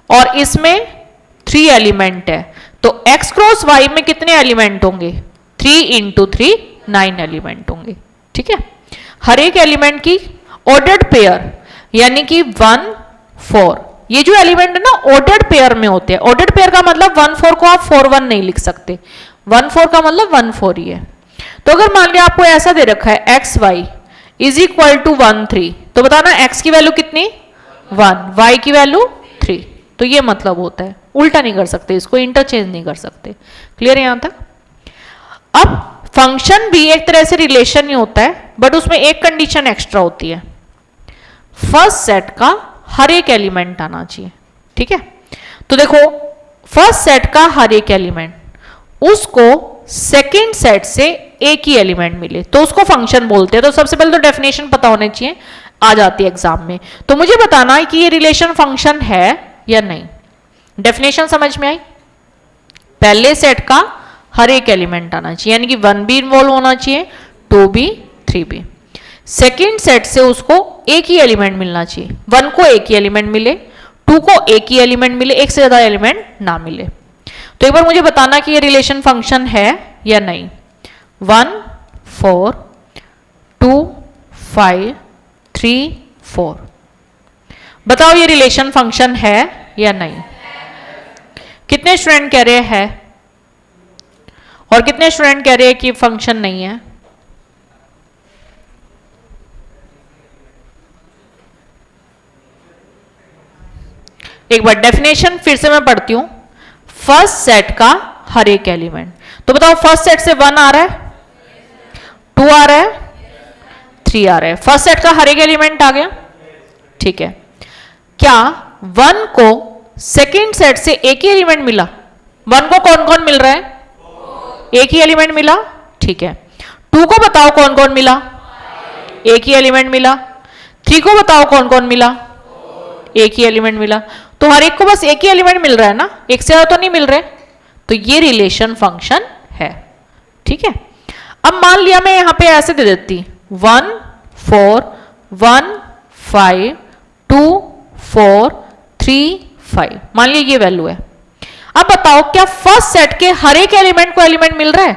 और इसमें 3 एलिमेंट है, तो x क्रॉस y में कितने एलिमेंट होंगे? 3 इंटू 3 9 एलिमेंट होंगे। ठीक है, हर एक एलिमेंट की ऑर्डर्ड पेयर, यानी कि 1 4, ये जो एलिमेंट है ना ऑर्डर्ड पेयर में होते हैं। ऑर्डर्ड पेयर का मतलब 1 4 को आप 4 1 नहीं लिख सकते, 1 4 का मतलब 1 4 ही है। तो अगर मान लिया आपको ऐसा दे रखा है x y is equal to 1 3, तो बताना एक्स की वैल्यू कितनी? 1, वाई की वैल्यू 3। तो ये मतलब होता है, उल्टा नहीं कर सकते, इसको इंटरचेंज नहीं कर सकते। क्लियर है यहां तक? अब फंक्शन भी एक तरह से रिलेशन ही होता है, बट उसमें एक कंडीशन एक्स्ट्रा होती है, फर्स्ट सेट का हर एक एलिमेंट आना चाहिए। ठीक है, तो देखो फर्स्ट सेट का हर एक एलिमेंट, उसको सेकंड सेट से एक ही एलिमेंट मिले तो उसको फंक्शन बोलते हैं। तो सबसे पहले तो डेफिनेशन पता होनी चाहिए, आ जाती है एग्जाम में। तो मुझे बताना है कि ये रिलेशन फंक्शन है या नहीं। डेफिनेशन समझ में आई? पहले सेट का हर एक एलिमेंट आना चाहिए, यानी कि 1 भी इन्वॉल्व होना चाहिए, 2 भी 3 भी। सेकेंड सेट से उसको एक ही एलिमेंट मिलना चाहिए, 1 को एक ही एलिमेंट मिले, 2 को एक ही एलिमेंट मिले, एक से ज्यादा एलिमेंट ना मिले। तो एक बार मुझे बताना कि ये रिलेशन फंक्शन है या नहीं। 1 4 2 5 3 4, बताओ ये रिलेशन फंक्शन है या नहीं? कितने स्टूडेंट कह रहे हैं और कितने स्टूडेंट कह रहे हैं कि फंक्शन नहीं है? एक बार डेफिनेशन फिर से मैं पढ़ती हूं। फर्स्ट सेट का हर एक एलिमेंट, तो बताओ फर्स्ट सेट से 1 आ रहा है, 2 आ रहा है, 3 आ रहा है, फर्स्ट सेट का हर एक एलिमेंट आ गया। ठीक है, क्या 1 को सेकेंड सेट से एक ही एलिमेंट मिला? 1 को कौन कौन मिल रहा है? एक ही एलिमेंट मिला। ठीक है, 2 को बताओ कौन कौन मिला? एक ही एलिमेंट मिला। 3 को बताओ कौन कौन मिला? एक ही एलिमेंट मिला। तो हर एक को बस एक ही एलिमेंट मिल रहा है ना, एक से ज्यादा तो नहीं मिल रहे। तो ये रिलेशन फंक्शन है। ठीक है, अब मान लिया मैं यहां पे ऐसे दे देती 1 4 1 5 2 4 3, 5, मान लीजिए ये वैल्यू है। अब बताओ क्या फर्स्ट सेट के हर एक एलिमेंट को एलिमेंट मिल रहा है?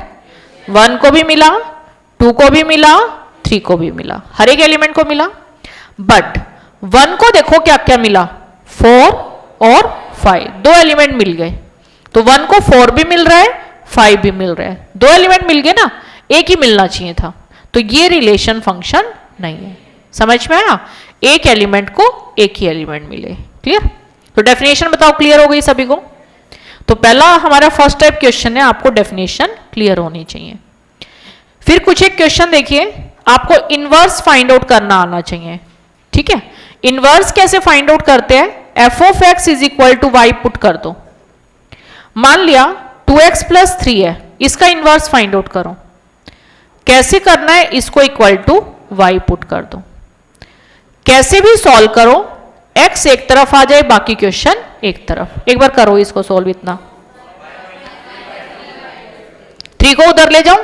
1 को भी मिला, 2 को भी मिला, 3 को भी मिला, हर एक एलिमेंट को मिला। बट 1 को देखो क्या क्या मिला, 4 और 5, 2 एलिमेंट मिल गए। तो 1 को 4 भी मिल रहा है, 5 भी मिल रहा है, 2 एलिमेंट मिल गए ना, एक ही मिलना चाहिए था। तो ये रिलेशन फंक्शन नहीं है। समझ में आया? एक एलिमेंट को एक ही एलिमेंट मिले। क्लियर? तो डेफिनेशन बताओ क्लियर हो गई सभी को? तो पहला हमारा फर्स्ट टाइप क्वेश्चन है, आपको डेफिनेशन क्लियर होनी चाहिए। फिर कुछ एक क्वेश्चन देखिए, आपको इनवर्स फाइंड आउट करना आना चाहिए। ठीक है, इनवर्स कैसे फाइंड आउट करते हैं? F of x is equal to y put कर दो। मान लिया 2x प्लस 3 है, इसका इनवर्स फाइंड आउट करो। कैसे करना है? इसको इक्वल टू वाई पुट कर दो। कैसे भी सॉल्व करो, x एक तरफ आ जाए, बाकी क्वेश्चन एक तरफ। एक बार करो इसको सॉल्व। इतना 3 को उधर ले जाओ,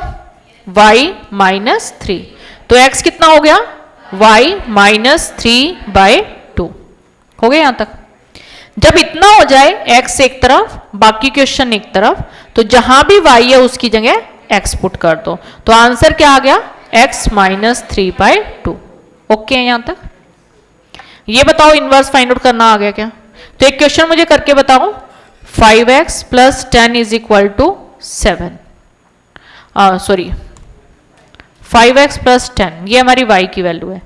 y माइनस 3, तो x कितना हो गया? y माइनस 3/2 हो गया यहां तक। जब इतना हो जाए, x एक तरफ बाकी क्वेश्चन एक तरफ, तो जहां भी y है उसकी जगह x पुट कर दो। तो आंसर क्या आ गया? x minus 3/2। ओके है यहां तक? ये बताओ इनवर्स फाइंड आउट करना आ गया क्या? तो एक क्वेश्चन मुझे करके बताओ, 5x plus 10 is equal to 7, sorry 5x plus 10, ये हमारी y की वैल्यू है।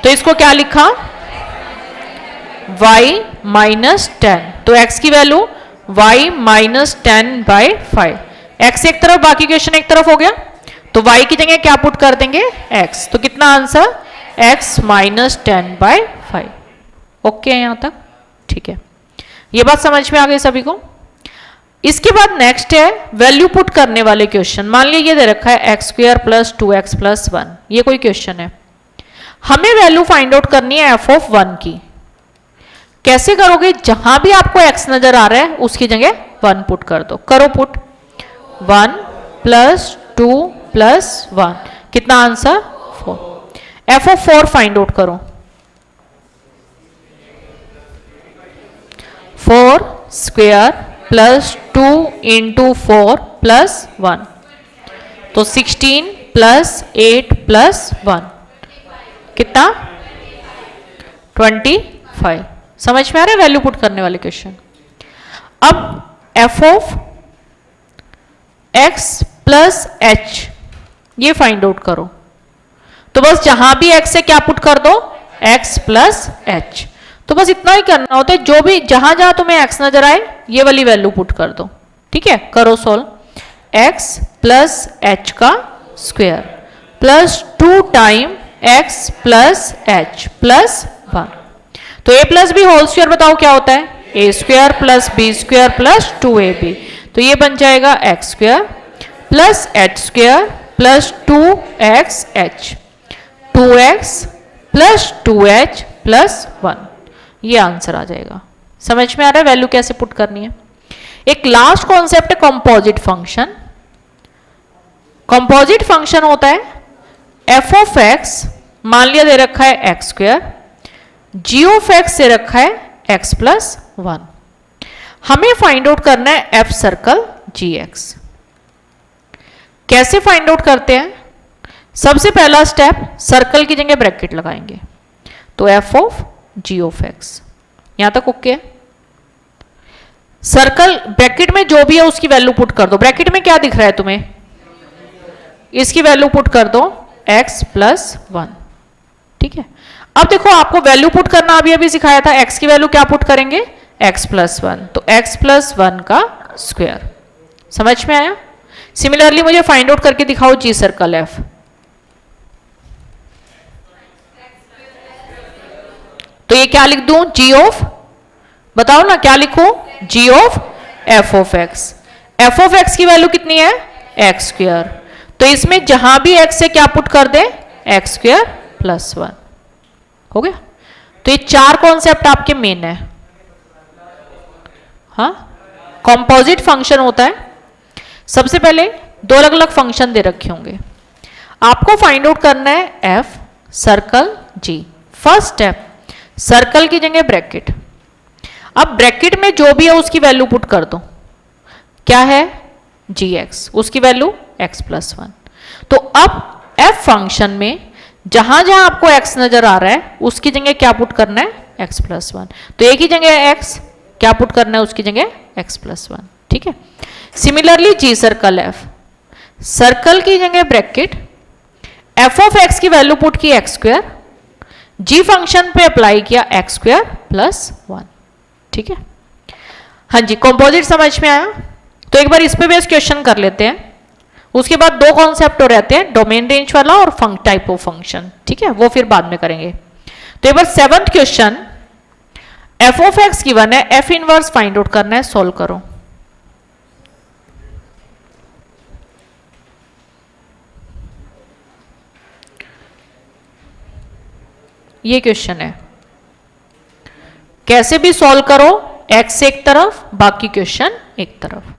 तो इसको क्या लिखा? y माइनस 10, तो x की वैल्यू y माइनस 10/5। x एक तरफ बाकी क्वेश्चन एक तरफ हो गया, तो y की जगह क्या पुट कर देंगे? x। तो कितना आंसर? x minus 10/5। ओके है यहां तक? ठीक है, ये बात समझ में आ गई सभी को? इसके बाद नेक्स्ट है वैल्यू पुट करने वाले क्वेश्चन। मान लीजिए ये दे रखा है x² प्लस 2x प्लस 1, ये कोई क्वेश्चन है। हमें वैल्यू फाइंड आउट करनी है f ऑफ 1 की। कैसे करोगे? जहां भी आपको x नजर आ रहा है उसकी जगह 1 पुट कर दो। करो पुट, 1 प्लस 2 प्लस 1, कितना answer? 4। f of 4 find out करो। 4 स्क्वायर प्लस 2 इंटू 4 प्लस 1, तो 16 प्लस 8 प्लस 1, कितना? 25। समझ में आ रहा है वैल्यू पुट करने वाले क्वेश्चन? अब f of x plus h ये फाइंड आउट करो। तो बस जहां भी x से क्या पुट कर दो? x plus h। तो बस इतना ही करना होता है, जो भी जहां जहां तुम्हें x नजर आए ये वाली वैल्यू पुट कर दो। ठीक है, करो सोल्व। x प्लस h का square plus 2 time x plus h plus 1, तो a plus B whole square बताओ क्या होता है? a square plus b square plus 2ab, तो ये बन जाएगा x square plus h square plus 2xh, 2x plus 2h plus 1, ये आंसर आ जाएगा। समझ में आ रहा है वैल्यू कैसे पुट करनी है? एक लास्ट कॉन्सेप्ट है कंपोजिट फंक्शन। कंपोजिट फंक्शन होता है f ऑफ x, मान लिया दे रखा है x square, g of x दे रखा है x प्लस 1। हमें फाइंड आउट करना है f सर्कल gx। कैसे फाइंड आउट करते हैं? सबसे पहला स्टेप, सर्कल की जगह ब्रैकेट लगाएंगे, तो f of g of x। यहां तक ओके है? सर्कल ब्रैकेट में जो भी है उसकी वैल्यू पुट कर दो। ब्रैकेट में क्या दिख रहा है तुम्हें? इसकी वैल्यू पुट कर दो x प्लस 1। ठीक है, अब देखो आपको वैल्यू पुट करना अभी अभी सिखाया था। x की वैल्यू क्या पुट करेंगे? x प्लस 1, तो x प्लस 1 का स्क्वायर। समझ में आया? सिमिलरली मुझे फाइंड आउट करके दिखाओ g सर्कल f। तो ये क्या लिख दूं? g ऑफ, बताओ ना क्या लिखूं? g of f of x। f of x की वैल्यू कितनी है? x स्क्वायर, तो इसमें जहां भी x से क्या पुट कर दे? x square plus 1। हो गया? तो ये 4 कॉन्सेप्ट आपके मेन है। हाँ, कंपोजिट फंक्शन होता है। सबसे पहले 2 अलग अलग फंक्शन दे रखे होंगे, आपको फाइंड आउट करना है f circle g। First step, circle की जगह ब्रैकेट। अब ब्रैकेट में जो भी है उसकी वैल्यू पुट कर दो। क्या है? gx, उसकी वैल्यू x प्लस 1। तो अब f फंक्शन में जहां जहां आपको x नजर आ रहा है उसकी जगह क्या पुट करना है? x plus 1। तो एक ही जगह x क्या पुट करना है? उसकी जगह x प्लस 1। ठीक है। Similarly g circle f, circle की जगह ब्रैकेट, f ऑफ x की वैल्यू पुट की x स्क्वायर, g फंक्शन पे अप्लाई किया x स्क्वायर प्लस 1। ठीक है। हाँ जी, कंपोजिट समझ में आया? तो एक बार इस पे बेस क्वेश्चन कर लेते हैं। उसके बाद दो कॉन्सेप्ट हो रहते हैं, डोमेन रेंज वाला और टाइप ऑफ फंक्शन। ठीक है, वो फिर बाद में करेंगे। तो एक बार 7th question, f of x given है, f इनवर्स फाइंड आउट करना है, सॉल्व करो। ये क्वेश्चन है, कैसे भी सॉल्व करो, x एक तरफ बाकी क्वेश्चन एक तरफ।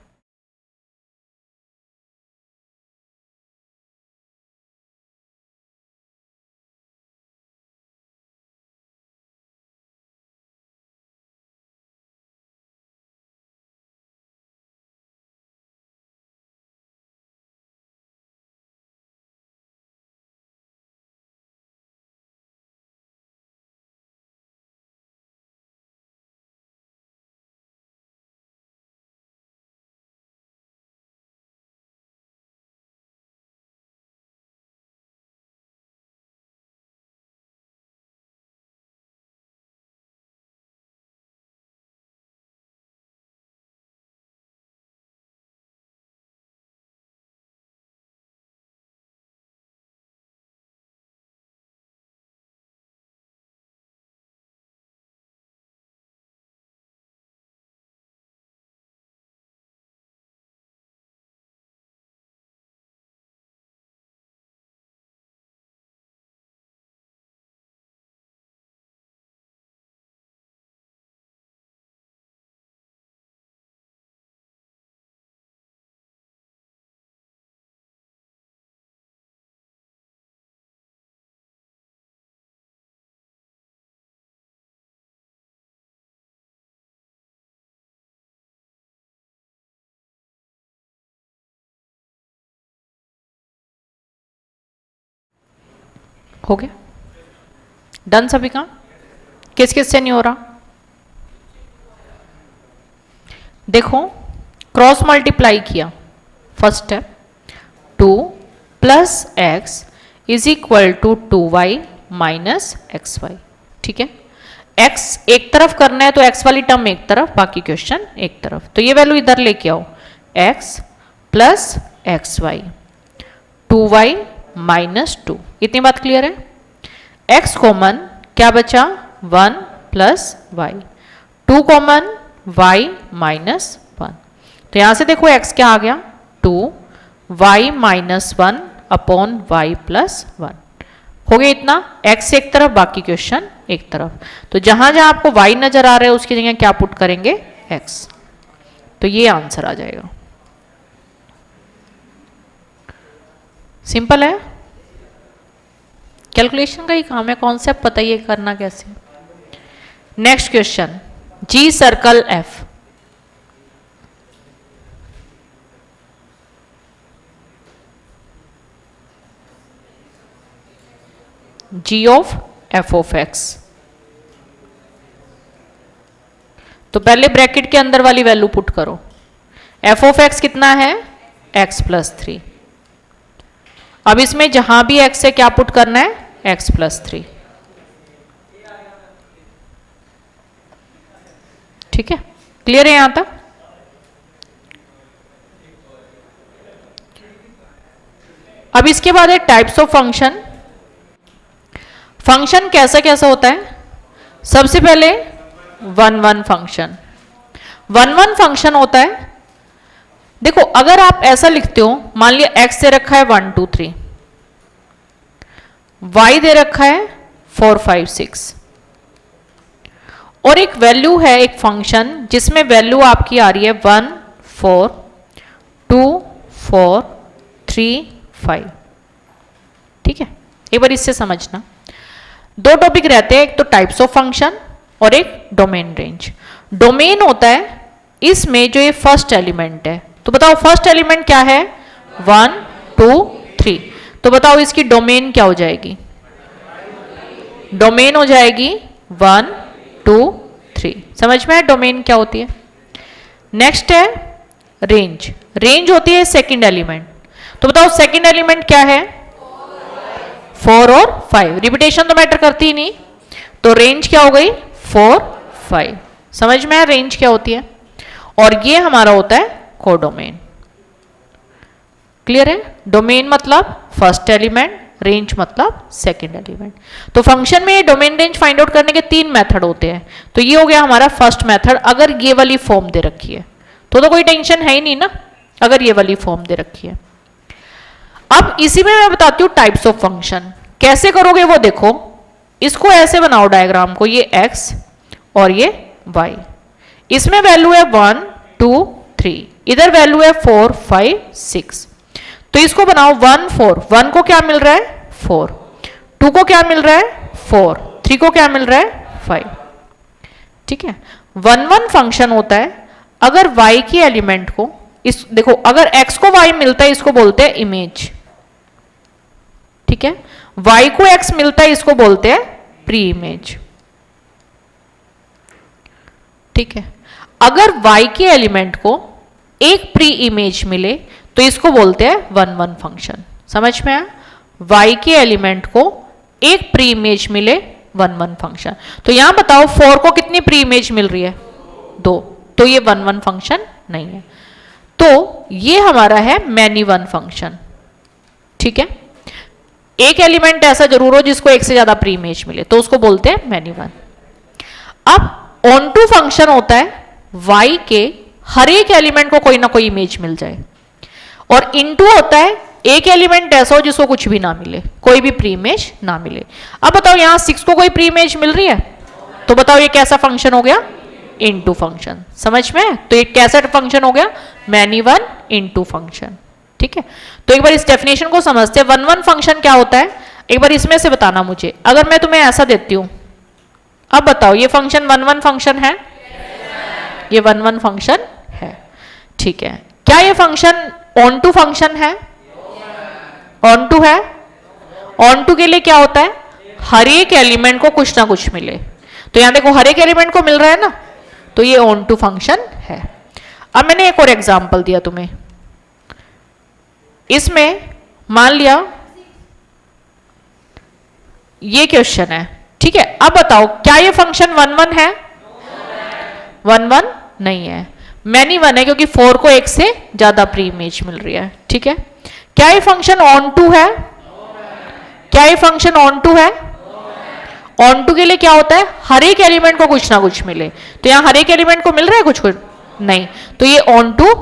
हो गया डन सभी काम? किस किस से नहीं हो रहा? देखो, क्रॉस मल्टीप्लाई किया, first step, 2 plus x is equal to 2y minus x y. ठीक है, x एक तरफ करना है तो x वाली टर्म एक तरफ, बाकी क्वेश्चन एक तरफ। तो ये वैल्यू इधर लेके आओ, x plus x y, 2y minus 2। इतनी बात क्लियर है? x कॉमन, क्या बचा? 1 plus y, 2 common, y minus 1। तो यहां से देखो x क्या आ गया? 2 y minus 1 upon y plus 1। हो गया इतना, x एक तरफ बाकी क्वेश्चन एक तरफ। तो जहां जहां आपको y नजर आ रहा है उसकी जगह क्या पुट करेंगे? x। तो ये आंसर आ जाएगा। सिंपल है, कैलकुलेशन का ही काम है, कॉन्सेप्ट बताइए करना कैसे। Next question, G circle f, g of f of x। तो पहले ब्रैकेट के अंदर वाली वैल्यू पुट करो। f ऑफ x कितना है? x plus 3। अब इसमें जहां भी x है क्या पुट करना है? x plus 3। ठीक है, क्लियर है यहां तक? अब इसके बाद है टाइप्स ऑफ फंक्शन। फंक्शन कैसा कैसा होता है? सबसे पहले 1-1 फंक्शन। 1-1 फंक्शन होता है, देखो अगर आप ऐसा लिखते हो, मान लिया x दे रखा है 1 2 3, y दे रखा है 4 5 6, और एक वैल्यू है, एक फंक्शन जिसमें वैल्यू आपकी आ रही है 1 4 2 4 3 5। ठीक है, एक बार इससे समझना। दो टॉपिक रहते हैं, एक तो टाइप्स ऑफ फंक्शन और एक डोमेन रेंज। डोमेन होता है इसमें जो ये फर्स्ट एलिमेंट है, तो बताओ फर्स्ट एलिमेंट क्या है, 1 2 3, तो बताओ इसकी डोमेन क्या हो जाएगी, डोमेन हो जाएगी 1 2 3। समझ में है डोमेन क्या होती है। नेक्स्ट है रेंज। रेंज होती है सेकंड एलिमेंट, तो बताओ सेकंड एलिमेंट क्या है, 4 और 5। रिपीटेशन तो मैटर करती ही नहीं, तो रेंज क्या हो गई 4 5। समझ में है रेंज क्या होती है। और ये हमारा होता है कोडोमेन। क्लियर है। डोमेन मतलब फर्स्ट एलिमेंट, रेंज मतलब सेकंड एलिमेंट। तो फंक्शन में डोमेन रेंज फाइंड आउट करने के 3 मेथड होते हैं। तो ये हो गया हमारा फर्स्ट मेथड, अगर ये वाली फॉर्म दे रखी है तो कोई टेंशन है ही नहीं ना, अगर ये वाली फॉर्म दे रखी है। अब इसी में मैं बताती हूँ टाइप्स ऑफ फंक्शन कैसे करोगे वो देखो। इसको ऐसे बनाओ डायग्राम को, ये x और ये y, इसमें वैल्यू है 1 2 3, इधर वैल्यू है 4 5 6। तो इसको बनाओ 1 4, 1 को क्या मिल रहा है 4, 2 को क्या मिल रहा है 4, 3 को क्या मिल रहा है 5। ठीक है। 1 1 फंक्शन होता है अगर y की एलिमेंट को, इस देखो अगर x को y मिलता है इसको बोलते हैं इमेज। ठीक है। y को x मिलता है इसको बोलते हैं प्री इमेज। ठीक है। अगर y के एलिमेंट को एक प्री इमेज मिले तो इसको बोलते हैं 1 1 फंक्शन। समझ में आया। y के एलिमेंट को एक प्री इमेज मिले 1 1 फंक्शन। तो यहां बताओ 4 को कितनी प्री इमेज मिल रही है 2, तो ये 1 1 फंक्शन नहीं है। तो ये हमारा है मैनी वन फंक्शन। ठीक है। एक एलिमेंट ऐसा जरूर हो जिसको एक से ज्यादा प्री इमेज मिले तो उसको बोलते हैं मैनी वन। अब ऑन टू फंक्शन होता है y के हर एक एलिमेंट को कोई ना कोई इमेज मिल जाए, और इनटू होता है एक एलिमेंट ऐसा हो जिसको कुछ भी ना मिले, कोई भी प्री इमेज ना मिले। अब बताओ यहां 6 को कोई प्री इमेज मिल रही है, तो बताओ ये कैसा फंक्शन हो गया, इनटू फंक्शन। समझ में। तो ये कैसा फंक्शन हो गया, मैनी वन इनटू फंक्शन। ठीक है। तो एक बार इस डेफिनेशन को समझते हैं। 1 1 फंक्शन क्या होता है, एक बार इसमें से बताना मुझे। अगर मैं तुम्हें ऐसा देती हूं, अब बताओ ये फंक्शन 1 1 फंक्शन है, ये 1 1 फंक्शन है। ठीक है। क्या ये फंक्शन ऑन टू फंक्शन है, ऑन टू है। ऑन टू के लिए क्या होता है, हर एक एलिमेंट को कुछ ना कुछ मिले। तो यहां देखो हर एक एलिमेंट को मिल रहा है ना, तो ये ऑन टू फंक्शन है। अब मैंने एक और एग्जांपल दिया तुम्हें, इसमें मान लिया ये क्वेश्चन है। ठीक है। अब बताओ क्या ये फंक्शन 1 1 है, 1 1 नहीं है, मैनी वन है क्योंकि 4 को एक से ज्यादा प्री इमेज मिल रही है। ठीक है। क्या ये फंक्शन ऑन टू है, क्या ये फंक्शन ऑन टू है। ऑन टू के लिए क्या होता है, हर एक एलिमेंट को कुछ ना कुछ मिले। तो यहां हर एक एलिमेंट को मिल रहा है कुछ कुछ नहीं, तो ये ऑन टू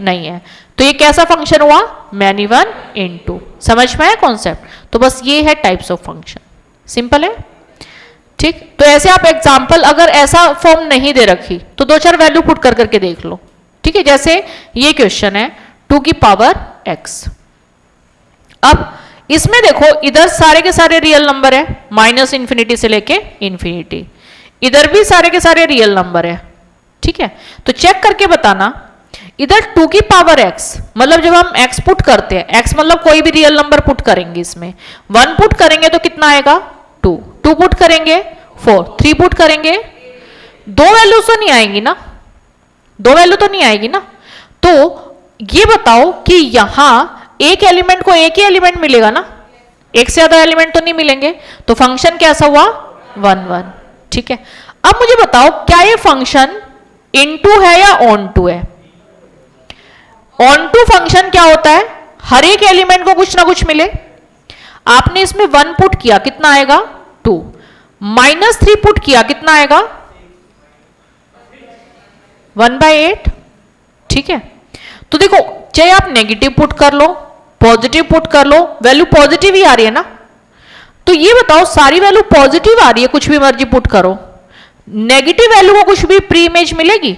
नहीं है। तो ये कैसा फंक्शन हुआ, मैनी वन इनटू। समझ में आया कॉन्सेप्ट। तो बस ये है टाइप्स ऑफ फंक्शन, सिंपल है। ठीक। तो ऐसे आप एग्जाम्पल अगर ऐसा फॉर्म नहीं दे रखी तो 2 4 वैल्यू पुट कर करके देख लो। ठीक है। जैसे ये क्वेश्चन है 2 की पावर x। अब इसमें देखो इधर सारे के सारे रियल नंबर है, माइनस इन्फिनिटी से लेके इन्फिनिटी, इधर भी सारे के सारे रियल नंबर है। ठीक है। तो चेक करके बताना, इधर 2 की पावर x मतलब जब हम x पुट करते हैं, x मतलब कोई भी रियल नंबर पुट करेंगे, इसमें 1 पुट करेंगे तो कितना आएगा 2, 2 पुट करेंगे 4, 3 पुट करेंगे, 2 वैल्यू तो नहीं आएंगी ना, 2 वैल्यू तो नहीं आएगी ना। तो ये बताओ कि यहां एक एलिमेंट को एक ही एलिमेंट मिलेगा ना, एक से ज्यादा एलिमेंट तो नहीं मिलेंगे। तो फंक्शन कैसा हुआ 1 1। ठीक है। अब मुझे बताओ क्या ये फंक्शन इनटू है या ऑन टू है। ऑन टू फंक्शन क्या होता है, हर एक एलिमेंट को कुछ ना कुछ मिले। आपने इसमें 1 पुट किया कितना आएगा 2, -3 पुट किया कितना आएगा 1/8। ठीक है। तो देखो चाहे आप नेगेटिव पुट कर लो, पॉजिटिव पुट कर लो, वैल्यू पॉजिटिव ही आ रही है ना। तो ये बताओ सारी वैल्यू पॉजिटिव आ रही है, कुछ भी मर्जी पुट करो, नेगेटिव वैल्यू को कुछ भी प्री इमेज मिलेगी,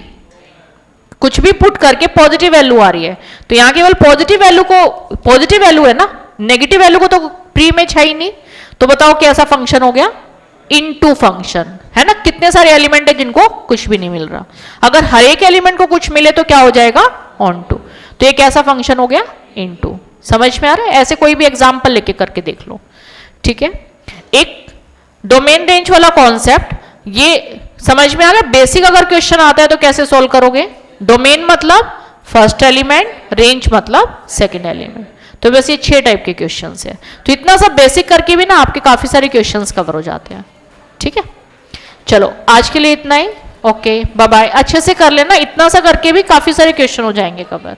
कुछ भी पुट करके पॉजिटिव वैल्यू आ रही है। तो यहां केवल पॉजिटिव वैल्यू को, पॉजिटिव वैल्यू है ना, नेगेटिव वैल्यू को तो प्री इमेज है ही नहीं। तो बताओ कैसा फंक्शन हो गया, इनटू फंक्शन, है ना, कितने सारे एलिमेंट है जिनको कुछ भी नहीं मिल रहा, अगर हर एक एलिमेंट को कुछ मिले तो क्या हो जाएगा, ऑन टू। तो ये कैसा फंक्शन हो गया, इनटू। समझ में आ रहा है, ऐसे कोई भी एग्जाम्पल लेके करके देख लो, ठीक है। एक डोमेन रेंज वाला कॉन्सेप्ट, ये समझ में आ रहा है, बेसिक अगर क्वेश्चन आता है तो कैसे सोल्व करोगे, डोमेन मतलब फर्स्ट एलिमेंट, रेंज मतलब सेकंड एलिमेंट। तो बस ये 6 टाइप के क्वेश्चंस है, तो इतना सब बेसिक करके भी ना आपके काफी सारे क्वेश्चंस कवर हो जाते हैं, ठीक है। चलो आज के लिए इतना ही, ओके बाय बाय। अच्छे से कर लेना, इतना सा करके भी काफी सारे क्वेश्चन हो जाएंगे कवर।